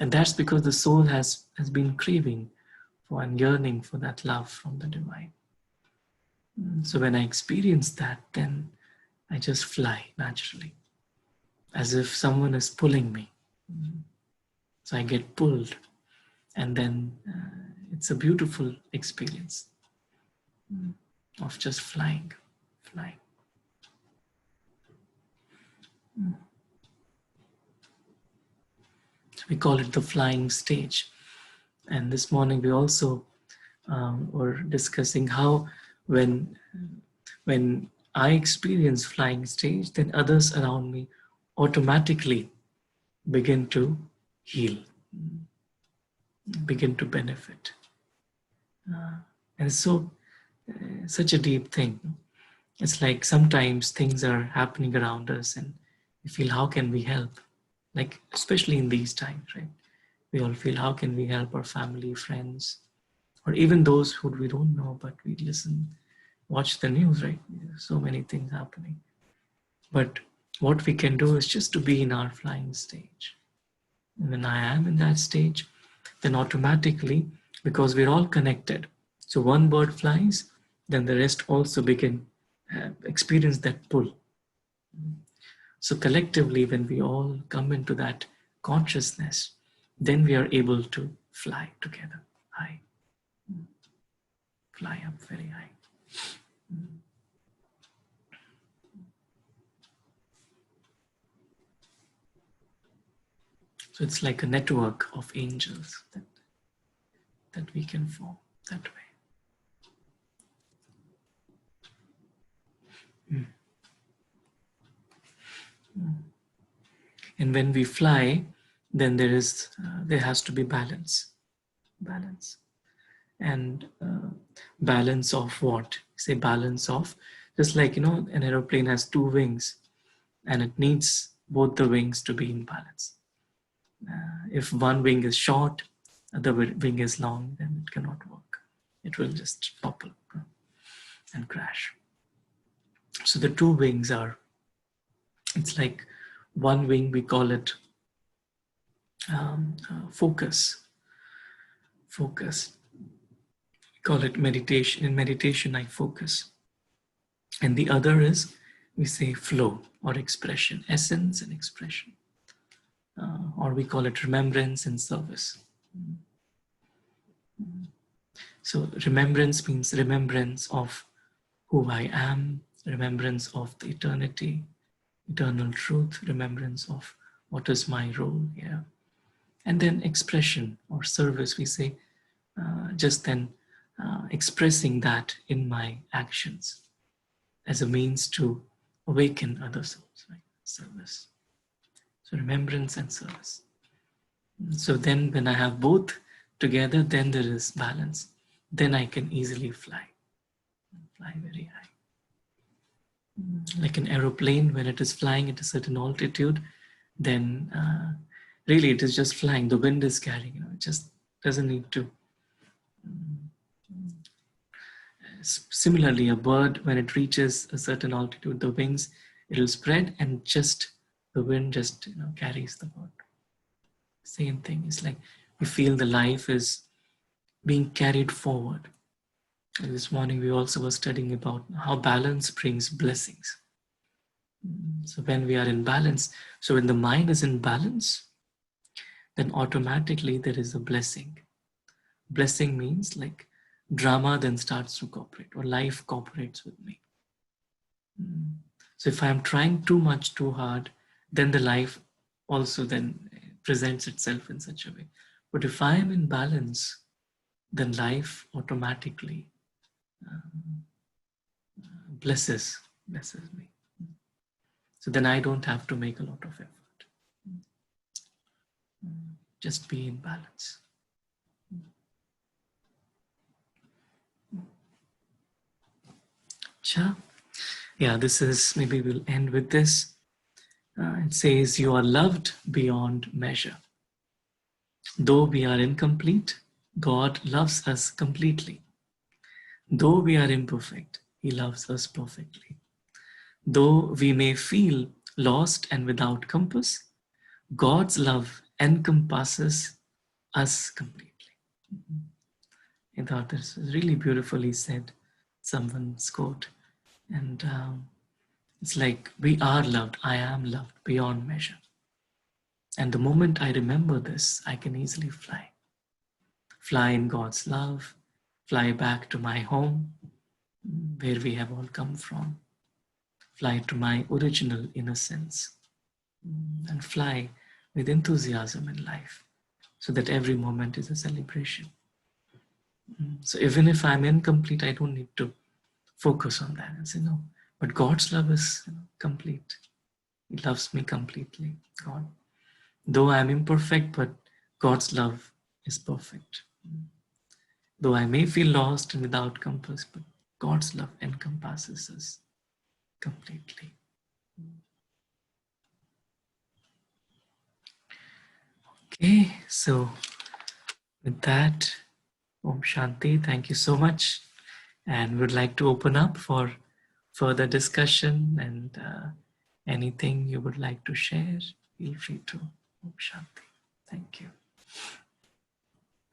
And that's because the soul has been craving for and yearning for that love from the divine. So when I experience that, then I just fly naturally, as if someone is pulling me. So I get pulled, and then it's a beautiful experience of just flying. So we call it the flying stage. And this morning we also were discussing how when I experience flying stage, then others around me automatically begin to heal, begin to benefit. And so such a deep thing. It's like sometimes things are happening around us and we feel, how can we help? Like, especially in these times, right? We all feel, how can we help our family, friends, or even those who we don't know, but we listen, watch the news, right? There's so many things happening. But what we can do is just to be in our flying stage. And when I am in that stage, then automatically, because we're all connected, so one bird flies, then the rest also begin experience that pull. So collectively, when we all come into that consciousness, then we are able to fly together high, fly up very high. So it's like a network of angels that we can form that way. And when we fly, then there has to be balance, and balance of what? Say balance of, just like an aeroplane has two wings, and it needs both the wings to be in balance. If one wing is short, the wing is long, then it cannot work. It will just topple and crash. So the two wings are, it's like one wing, we call it focus. We call it meditation. In meditation, I focus. And the other is, we say flow or expression, essence and expression. Or we call it remembrance and service. So remembrance means remembrance of who I am, remembrance of the eternity, eternal truth, remembrance of what is my role here. And then expression or service, we say, just then expressing that in my actions as a means to awaken other souls, right? Service. So remembrance and service. So then when I have both together, then there is balance. Then I can easily fly very high. Like an aeroplane, when it is flying at a certain altitude, then really it is just flying. The wind is carrying, it just doesn't need to. Similarly, a bird, when it reaches a certain altitude, the wings, it will spread, and just the wind just carries the bird. Same thing. It's like we feel the life is being carried forward. And this morning we also were studying about how balance brings blessings. So when we are in balance, so when the mind is in balance, then automatically there is a blessing. Blessing means like drama then starts to cooperate, or life cooperates with me. So if I'm trying too much, too hard, then the life also then presents itself in such a way. But if I am in balance, then life automatically blesses me. So then I don't have to make a lot of effort. Just be in balance. Cha? Yeah, this is, maybe we'll end with this. It says, you are loved beyond measure. Though we are incomplete, God loves us completely. Though we are imperfect, He loves us perfectly. Though we may feel lost and without compass, God's love encompasses us completely. I thought this was really beautifully said, someone's quote. And it's like, we are loved, I am loved beyond measure. And the moment I remember this, I can easily fly. Fly in God's love, fly back to my home, where we have all come from. Fly to my original innocence, and fly with enthusiasm in life, so that every moment is a celebration. So even if I'm incomplete, I don't need to focus on that and say, no, but God's love is complete. He loves me completely, God. Though I'm imperfect, but God's love is perfect. Though I may feel lost and without compass, but God's love encompasses us completely. Okay, so with that, Om Shanti, thank you so much. And would like to open up for further discussion and anything you would like to share, feel free to. Om Shanti. Thank you.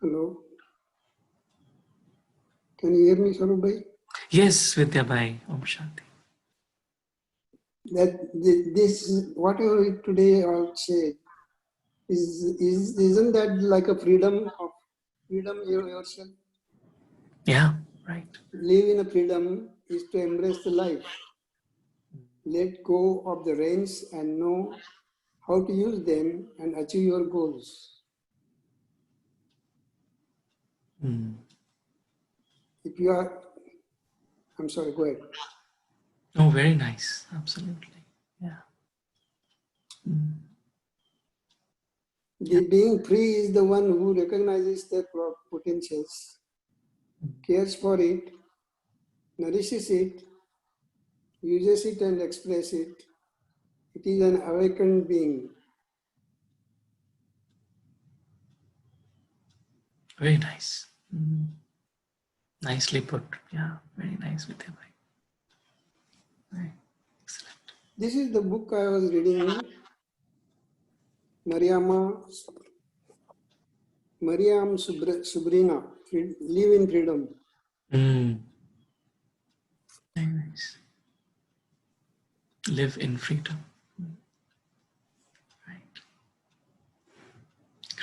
Hello. Can you hear me, Sarubhai? Yes, Vidyabai. Om Shanti. That this whatever we today all said isn't that like a freedom yourself? Yeah, right. Live in a freedom is to embrace the life. Let go of the reins and know how to use them and achieve your goals. If you are, I'm sorry, go ahead. Oh, very nice. Absolutely. Yeah. Being free is the one who recognizes their potentials, cares for it, nourishes it, uses it and expresses it. It is an awakened being. Very nice. Nicely put. Yeah, very nice, Vidyabai. Right. Excellent. This is the book I was reading, Mariam Subrina, Live in Freedom. Very nice. Live in freedom. Right.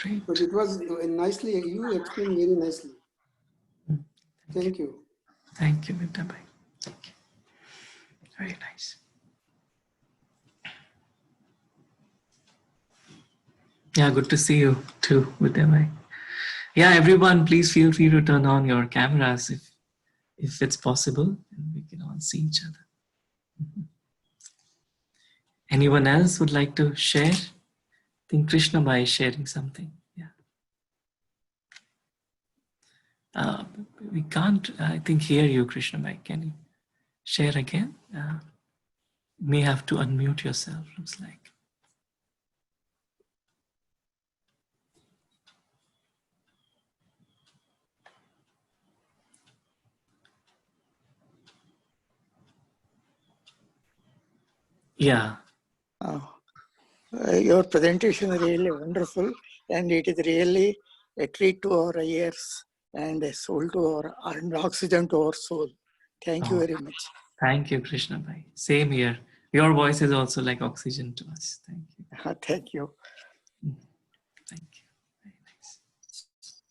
Great. But it was nicely, you explained very nicely. Thank you. Thank you, Vidyabai. Thank you. Very nice. Yeah, good to see you too, Vidyabai. Yeah, everyone, please feel free to turn on your cameras if it's possible, and we can all see each other. Anyone else would like to share? I think Krishna Bhai is sharing something. Yeah. We can't, I think, hear you, Krishna Bhai. Can you share again? May have to unmute yourself, looks like. Yeah. Your presentation is really wonderful, and it is really a treat to our ears and a soul to our and oxygen to our soul. Thank you very much. Thank you, Krishna Bhai. Same here. Your voice is also like oxygen to us. Thank you. Thank you. Thank you. Very nice.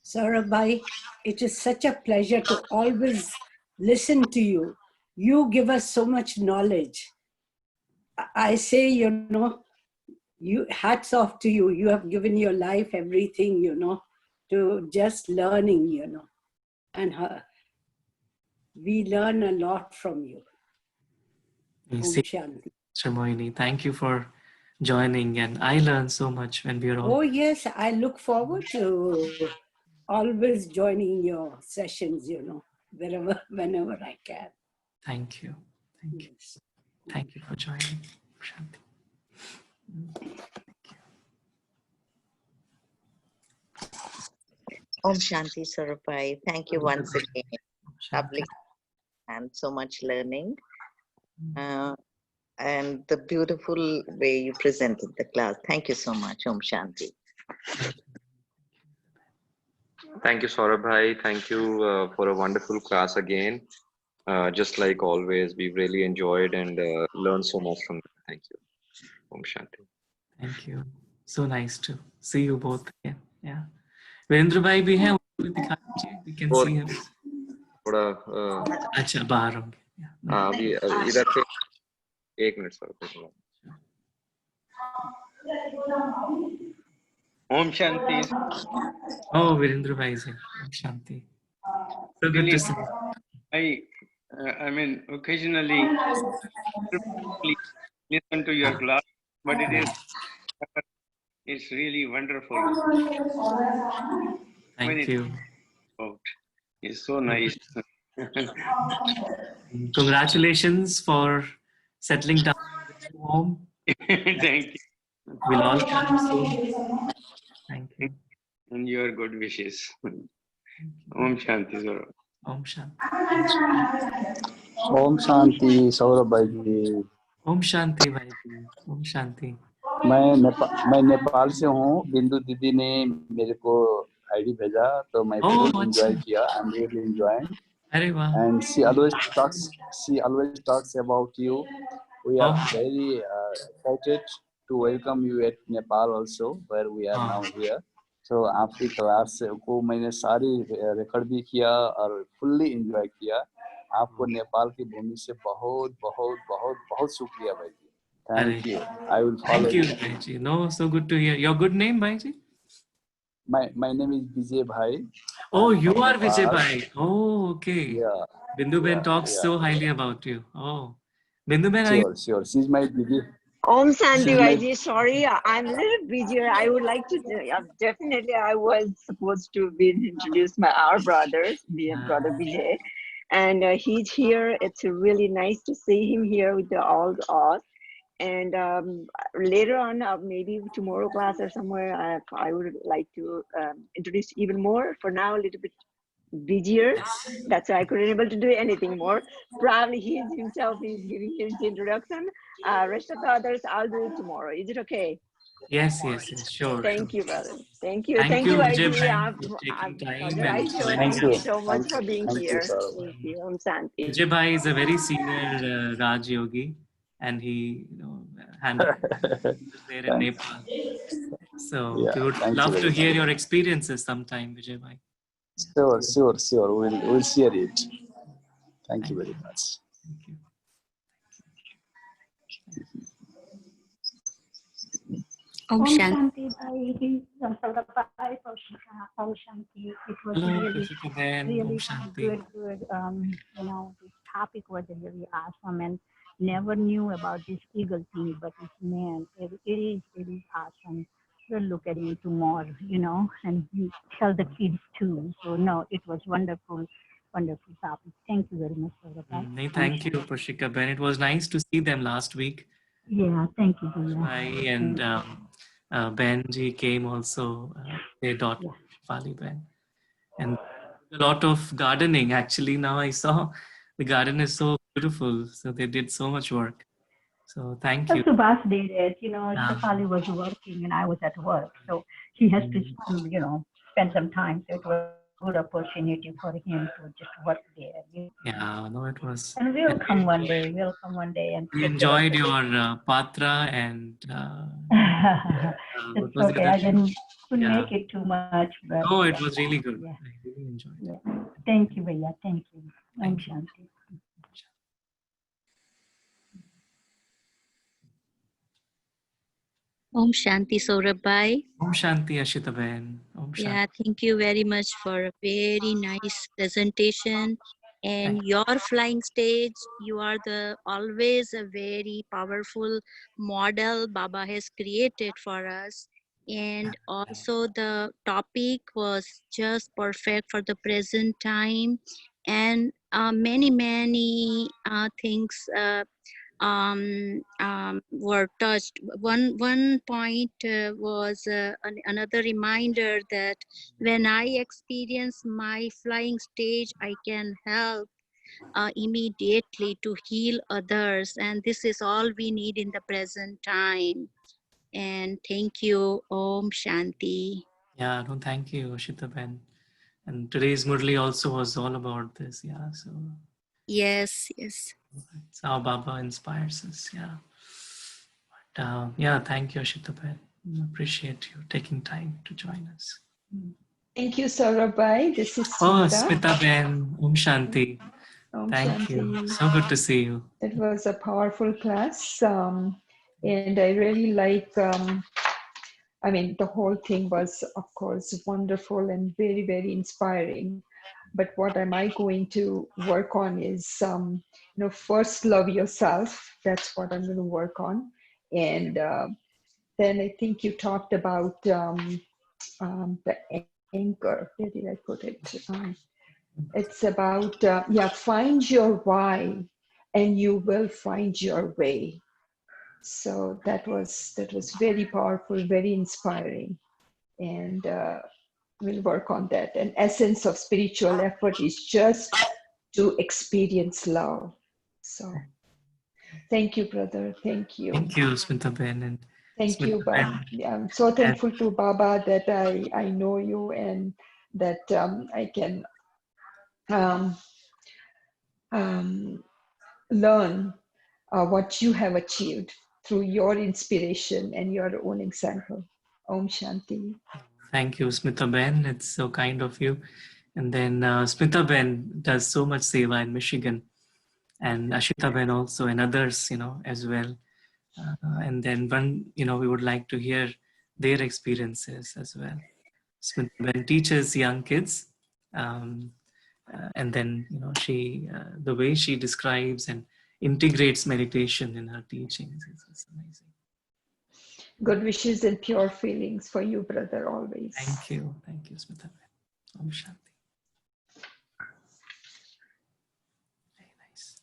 Saurabhai, it is such a pleasure to always listen to you. You give us so much knowledge. I say, you hats off to you. You have given your life everything, to just learning, and we learn a lot from you. Om Shanti. Moini, thank you for joining, and I learned so much when we are all. Oh yes, I look forward to always joining your sessions, whenever I can. Thank you. Thank you. Yes. Thank you for joining. Shanti. Om Shanti Sarupai. Thank you once again. Lovely and so much learning. And the beautiful way you presented the class. Thank you so much. Om Shanti. Thank you, Saurabh. Thank you for a wonderful class again. Just like always, we've really enjoyed and learned so much from you. Thank you. Om Shanti. Thank you. So nice to see you both again. Yeah. Virendra Bhai bhi hai, we can see him. थोड़ा अच्छा बाहर होंगे. अभी इधर से एक minute sir. Om Shanti. Oh, Virendra Bhai is here. Om Shanti. So good to see you. I mean, occasionally listen to your class, but it's really wonderful. Thank you. It's so nice. Congratulations for settling down in the new home. Thank you. We'll all come soon. Thank you. And your good wishes. Om Shanti Saurabh. Om Shanti. Om Shanti Saurabh भाई जी। Om Shanti, bhai ji. Om Shanti. मैं नेपाल से हूँ। बिंदु दीदी ने मेरे को ID भेजा तो मैं Oh, फुल एंजॉय अच्छा. किया। I am really enjoying Arey वाह. and she always talks about you. We are Oh, very excited to welcome you at Nepal also, where we are now हाँ. here. So आपकी class को मैंने सारी record भी किया और फुल्ली एंजॉय किया। आपको नेपाल की भूमि से बहुत बहुत बहुत बहुत शुक्रिया भाई जी। Arey. Thank you. I will follow Thank you, you. bhai ji. No, so good to hear. Your good name, bhai ji? My name is Vijay Bhai. Oh, I'm you from are Vijay Nepal. bhai. Oh, okay. Yeah, Bindu Ben yeah, talks yeah. so highly about you. Oh, Bindu Ben, are you? Sure. She's my Vijay. Om Shanti She's my Vaiji, sorry, I'm a little busier. I would like to, definitely I was supposed to be introduced our brother, brother Vijay. And he's here. It's really nice to see him here with all us. And later on, maybe tomorrow class or somewhere, I would like to introduce even more. For now, a little bit busier. That's why I couldn't able to do anything more. Probably he himself is giving his introduction. Rest of the others, I'll do it tomorrow. Is it okay? Yes, sure. Thank you, brother. Thank you, Thank you, Vijay YG. bhai, for taking time and joining Thank Thank you. you us. so much for being Thank you, here. sir. Thank you. Om Santi. Vijay bhai is a very senior Raj Yogi, and he, handled there in Thanks. Nepal. So Yeah, we would thank you love very to much. hear your experiences sometime, Vijay bhai. Sure. We'll share it. Thank you very much. Thank you. Om Om Shanti. Shanti Bhai, Bhai, Om Shanti. It was Hello, really, Prashika Ben. Om really Shanti. good. This topic was really awesome, and never knew about this eagle thing, but it is awesome. We'll look at into more, and you tell the kids too. So no, it was wonderful topic. Thank you very much for the Thank you, Prashika Ben. It was nice to see them last week. Yeah, thank you. Bhai and Benji came also, their daughter, Shafali Ben. And a lot of gardening. Actually, now I saw the garden is so beautiful. So they did so much work. So thank you. Subhash did it. Shafali was working and I was at work. So he has to, spend some time. So it was a good opportunity for him to just work there. Yeah, no, it was. And we'll come one day. And We take care of enjoyed it. your Patra and It's what was the okay. other I dish? couldn't Yeah. make it too much, but No, it was really good. Yeah. I really enjoyed it. Yeah. Thank you, Bhaiya. Thank you. Om Thank you. Shanti. Om Shanti Saurabh Bhai. Om Shanti, Ashita Ben. Om Shanti. Yeah, thank you very much for a very nice presentation. And your flying stage, you are always a very powerful model Baba has created for us. And also the topic was just perfect for the present time. And many things were touched. One point was another reminder that when I experience my flying stage, I can help immediately to heal others, and this is all we need in the present time. And thank you. Om Shanti. Yeah, no, thank you, Ashita Ben. And today's Murli also was all about this. Yeah, so Yes. it's how Baba inspires us. Yeah. But yeah, thank you, Ashita Ben. Appreciate you taking time to join us. Thank you, Saurabh. This is Oh, Smita. Smita Ben. Om Shanti. Om Thank you. Shanti. So good to see you. It was a powerful class. And I really like, the whole thing was, of course, wonderful and very, very inspiring. But what am I going to work on is, first love yourself. That's what I'm going to work on. And then I think you talked about the anchor. Where did I put it? It's about, find your why and you will find your way. So that was very powerful, very inspiring. and we'll work on that. And essence of spiritual effort is just to experience love. So thank you, brother. Thank you. Thank you, Smita Ben. And Thank you, Smita Baba. Ben. I'm so thankful to Baba that I know you and that I can learn what you have achieved through your inspiration and your own example. Om Shanti. Thank you, Smita Ben. It's so kind of you. And then Smita Ben does so much seva in Michigan, and Ashita Ben also, and others, as well. And then we would like to hear their experiences as well. Smita Ben teaches young kids, and then she, the way she describes and integrates meditation in her teachings is amazing. Good wishes and pure feelings for you, brother, always. Thank you, Smita Ben. Om Shanti. Very nice.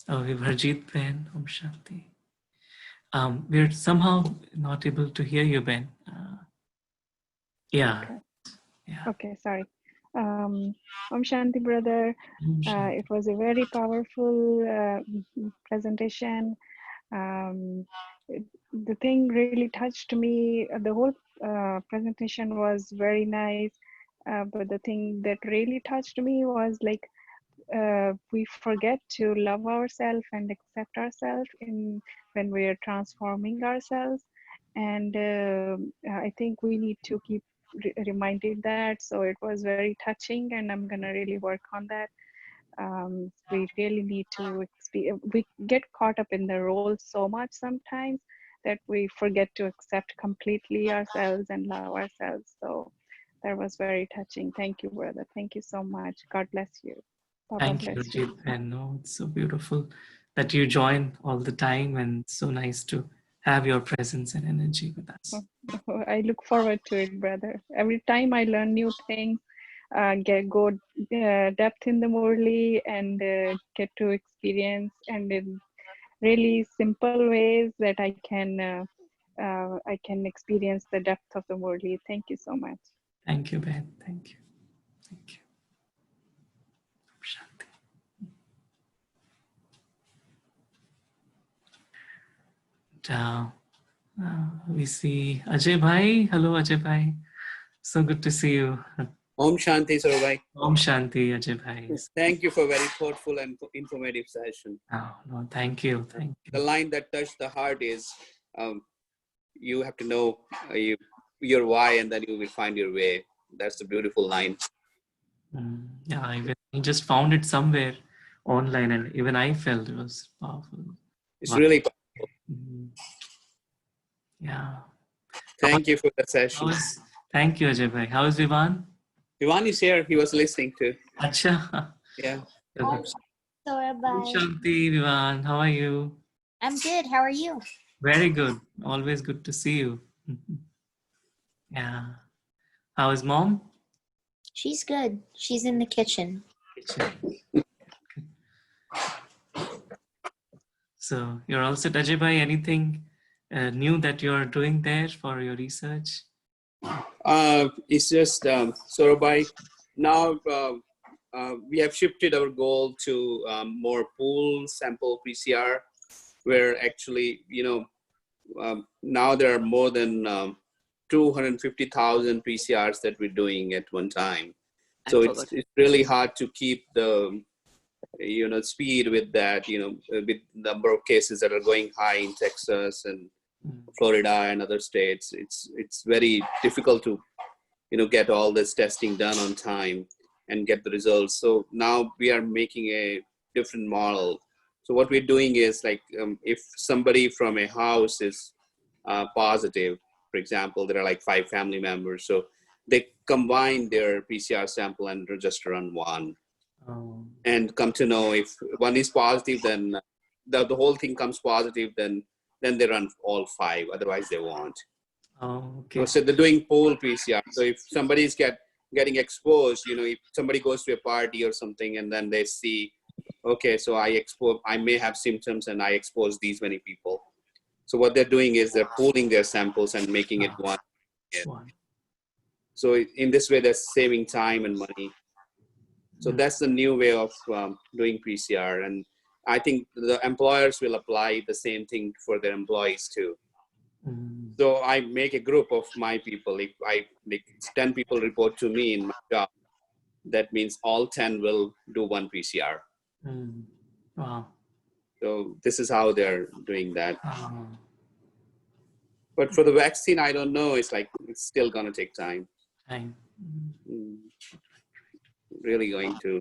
Oh, Harjeet Ben, Om Shanti. We're somehow not able to hear you, Ben. Yeah. Okay. Yeah. Okay, sorry. Om Shanti, brother. It was a very powerful presentation. The thing really touched me. The whole presentation was very nice, but the thing that really touched me was like we forget to love ourselves and accept ourselves in when we are transforming ourselves, and I think we need to keep reminded that. So it was very touching, and I'm gonna really work on that. We really need to we get caught up in the role so much sometimes that we forget to accept completely ourselves and love ourselves. So that was very touching. Thank you, brother. Thank you so much. God bless you. Baba Thank you, bless you. Harjeet Ben. No, it's so beautiful that you join all the time, and it's so nice to have your presence and energy with us. I look forward to it, brother. Every time I learn new things, go depth in the Murli, and get to experience and in really simple ways that I can experience the depth of the Murli. Thank you so much. Thank you, Ben. Thank you. Thank you. Shanti. We see Ajay Bhai. Hello, Ajay Bhai. So good to see you. Om Shanti, Sarabhai. Om Shanti, Ajay Bhai. Thank you for a very thoughtful and informative session. Oh, no, thank you. Thank you. The line that touched the heart is, you have to know your why, and then you will find your way. That's the beautiful line. Yeah, I just found it somewhere online, and even I felt it was powerful. It's really powerful. Yeah. Thank you for the session. Thank you, Ajay Bhai. How is Vivan? Vivan is here. He was listening to. Acha. Yeah. Shanti, Vivan. How are you? I'm good. How are you? Very good. Always good to see you. Yeah. How is mom? She's good. She's in the kitchen. So you're all set, Ajay Bhai. Anything new that you're doing there for your research? It's just Sarabhai. Now we have shifted our goal to more pool sample PCR, where actually, now there are more than 250,000 PCRs that we're doing at one time. So it's really hard to keep the speed with that, with the number of cases that are going high in Texas and Florida and other states. It's very difficult to get all this testing done on time and get the results. So now we are making a different model. So what we're doing is, like, if somebody from a house is positive, for example, there are like 5 family members, so they combine their PCR sample and just run one. And come to know if one is positive, then the whole thing comes positive, then they run all 5, otherwise they won't. Okay. So they're doing pool PCR. So if somebody is getting exposed, if somebody goes to a party or something, and then they see, okay, so I may have symptoms and I expose these many people. So what they're doing is they're pooling their samples and making it one. So in this way, they're saving time and money. So that's the new way of doing PCR. And I think the employers will apply the same thing for their employees too. So I make a group of my people. If 10 people report to me in my job, that means all 10 will do one PCR. Wow. So this is how they're doing that. But for the vaccine, I don't know. It's still going to take time. Really going to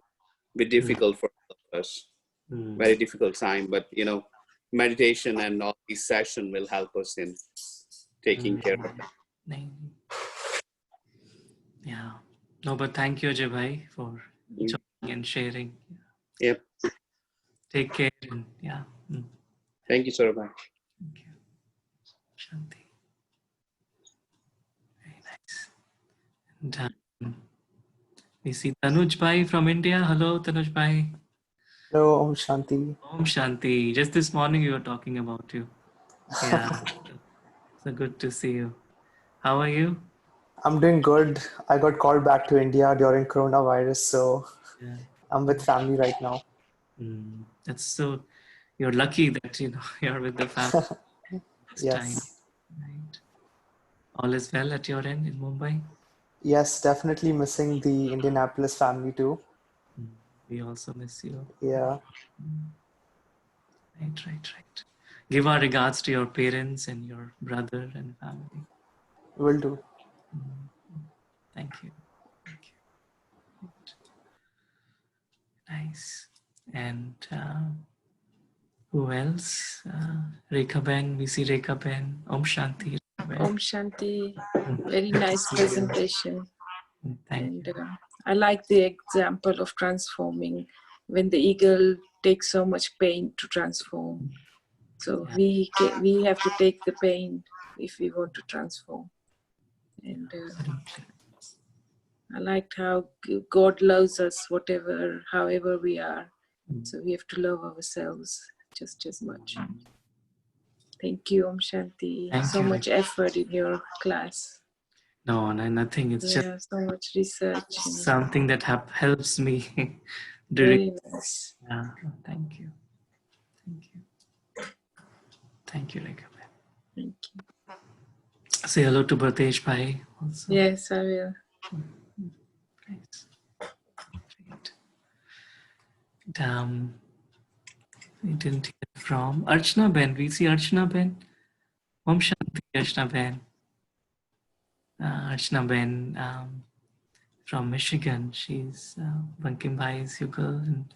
be difficult for all of us. Very difficult time. But, meditation and all these sessions will help us in taking care of that. Yeah. No, but thank you, Ajay bhai, for joining and sharing. Yep. Take care. And yeah. Thank you, Saurabh. Thank you. Shanti. Very nice. And we see Tanuj bhai from India. Hello, Tanuj bhai. Hello, Om Shanti. Om Shanti. Just this morning we were talking about you. Yeah. So good to see you. How are you? I'm doing good. I got called back to India during coronavirus, so I'm with family right now. That's so. You're lucky that you're with the family. This Yes. time. Right. All is well at your end in Mumbai? Yes, definitely missing the Indianapolis family too. We also miss you. Yeah. Right. Give our regards to your parents and your brother and family. Will do. Thank you. Nice. And who else? Rekha Ben. We see Rekha Ben. Om Shanti. Om Shanti. Very nice presentation. Thank you. I like the example of transforming when the eagle takes so much pain to transform. So we have to take the pain if we want to transform. And I liked how God loves us, however we are. So we have to love ourselves just as much. Thank you, Om Shanti. Thank so you, much effort in your class. No, nothing. It's just so much research. Something that helps me Very nice. Yeah, thank you. Thank you, Rekha. Thank you. Say hello to Bhatesh Bhai also. Yes, I will. Nice. Great. We didn't hear from Archana Ben. We see Archana Ben. Om Shanti, Archana Ben. Archana Ben from Michigan. She's Bankim Bhai's Yugal and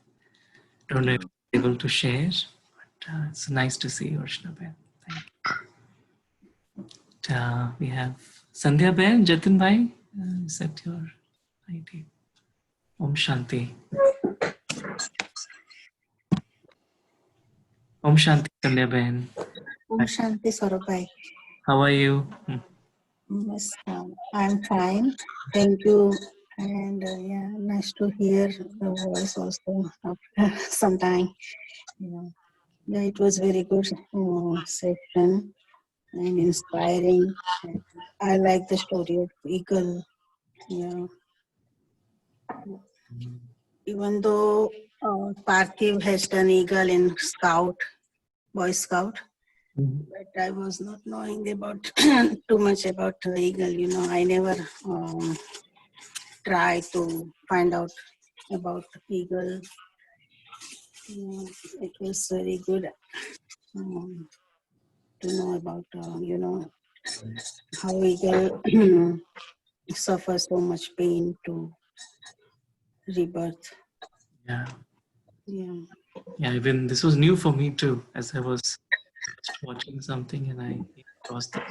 don't know if she's able to share, but it's nice to see you, Archana Ben. Thank you. We have Sandhya Ben, Jatin Bhai. Is that your ID? Om Shanti. Om Shanti, Sandhya Ben. Om Shanti, Saurabh. How are you? Yes, I'm fine. Thank you. And yeah, nice to hear the voice also after some time. Yeah, it was very good session and inspiring. I like the story of eagle. Yeah. Even though Parthiv has done eagle in Boy Scout, but I was not knowing about too much about eagle. I never try to find out about eagle. It was very good to know about how eagle suffer so much pain to rebirth. Yeah, even this was new for me too, as I was just watching something and I across this.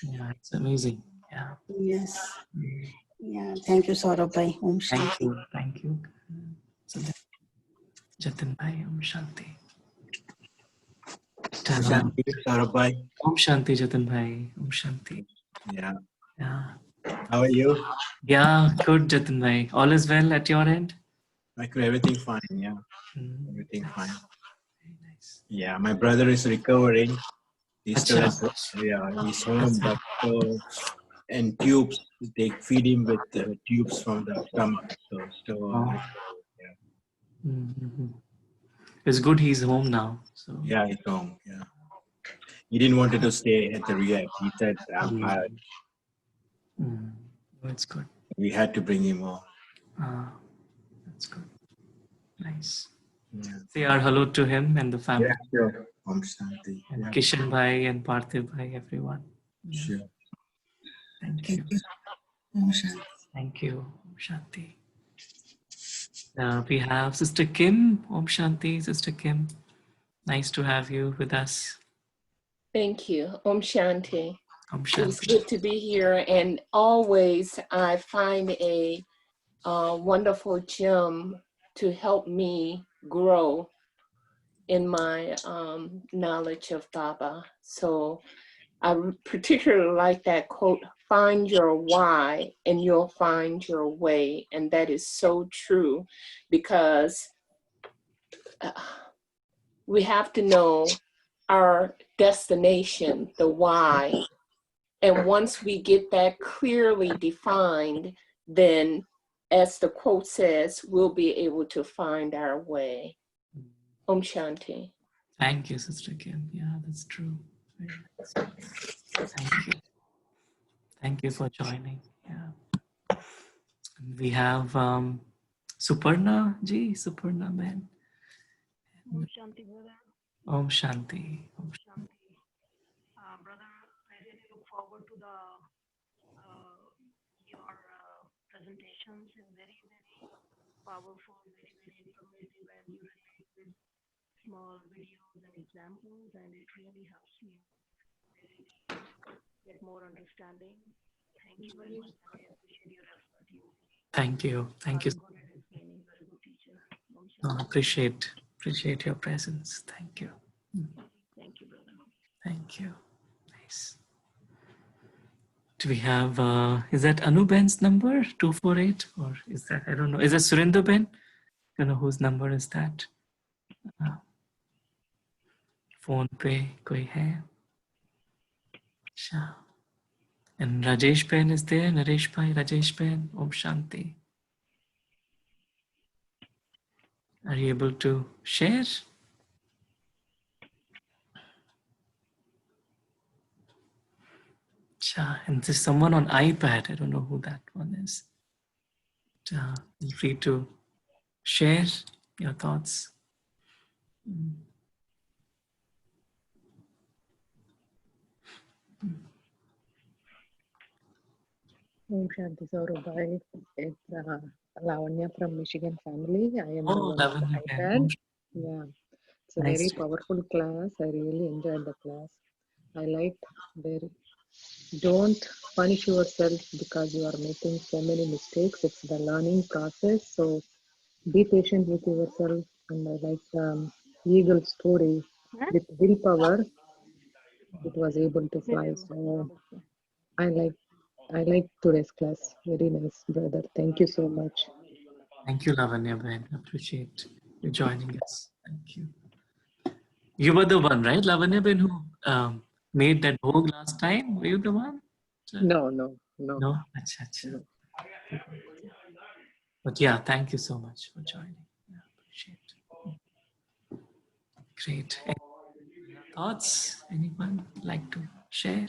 Yeah, it's amazing. Yeah. Yes. Yeah. Thank you, Saurabh. Om Shanti. Thank you. Jatin Bhai, Om Shanti. Shanti, Saurabh. Om Shanti, Jatin Bhai. Om Shanti. Yeah. Yeah. How are you? Yeah, good, Jatin Bhai. All is well at your end? Like everything fine, yeah. Everything fine. Yeah, my brother is recovering. He's still at, Acha. yeah, he's home, That's but and tubes. They feed him with tubes from the stomach. So still, Oh. yeah. Mm-hmm. It's good he's home now. So Yeah, he's home. Yeah, he didn't want to stay at the rehab. He said, "I'm tired." That's good. We had to bring him home. That's good. Nice. Yeah. Say our hello to him and the family. Yeah, sure. Om Shanti. And Yeah. Kishan Bhai and Parthiv Bhai, everyone. Yeah. Sure. Thank you. Om Shanti. Thank you. Om Shanti. We have Sister Kim. Om Shanti, Sister Kim. Nice to have you with us. Thank you. Om Shanti. Om It is Shanti. good to be here. And always I find a wonderful gem to help me grow in my knowledge of Baba. So I particularly like that quote, find your why and you'll find your way. And that is so true because we have to know our destination, the why. And once we get that clearly defined, then as the quote says, we'll be able to find our way. Om Shanti. Thank you, Sister Kim. Yeah, that's true. Very nice. Thank you. Thank you for joining. Yeah. We have Suparna Ji, Suparna man. Om Shanti, brother. Om Shanti. Om Shanti. Brother, I really look forward to the your presentations and very, very powerful, very, very informative, and you relate with small videos and examples, and it really helps me really get more understanding. Thank you very much. I appreciate your effort. You Thank you. Thank you. are good at explaining, very good teacher. Om No, Shanti. appreciate your presence. Thank you. Thank you, brother. Thank you. Nice. Do we have, is that Anu Ben's number, 248? Or is that, I don't know. Is that Surinder Ben? I don't know whose number is that. Phone pe koi hai? Sha. And Rajesh Ben is there. Naresh Bhai, Rajesh Ben. Om Shanti. Are you able to share? Sha. And there's someone on iPad. I don't know who that one is. Feel free to share your thoughts. Om Shanti Saurabhai. It's Lavanya from Michigan family. I am Oh, on Lavanya the Ben. iPad. Yeah, it's a Nice very to powerful class. I really enjoyed the class. I liked very. Don't punish yourself because you are making so many mistakes. It's the learning process. So be patient with yourself. And I like eagle story with willpower. It was able to fly. So I like today's class. Very nice, brother. Thank you so much. Thank you, Lavanya Ben. Appreciate you joining us. Thank you. You were the one, right, Lavanya Ben, who made that bhog last time? Were you the one? No. No? Acha, acha. But yeah, thank you so much for joining. Yeah, appreciate it. Great. Any thoughts? Anyone like to share?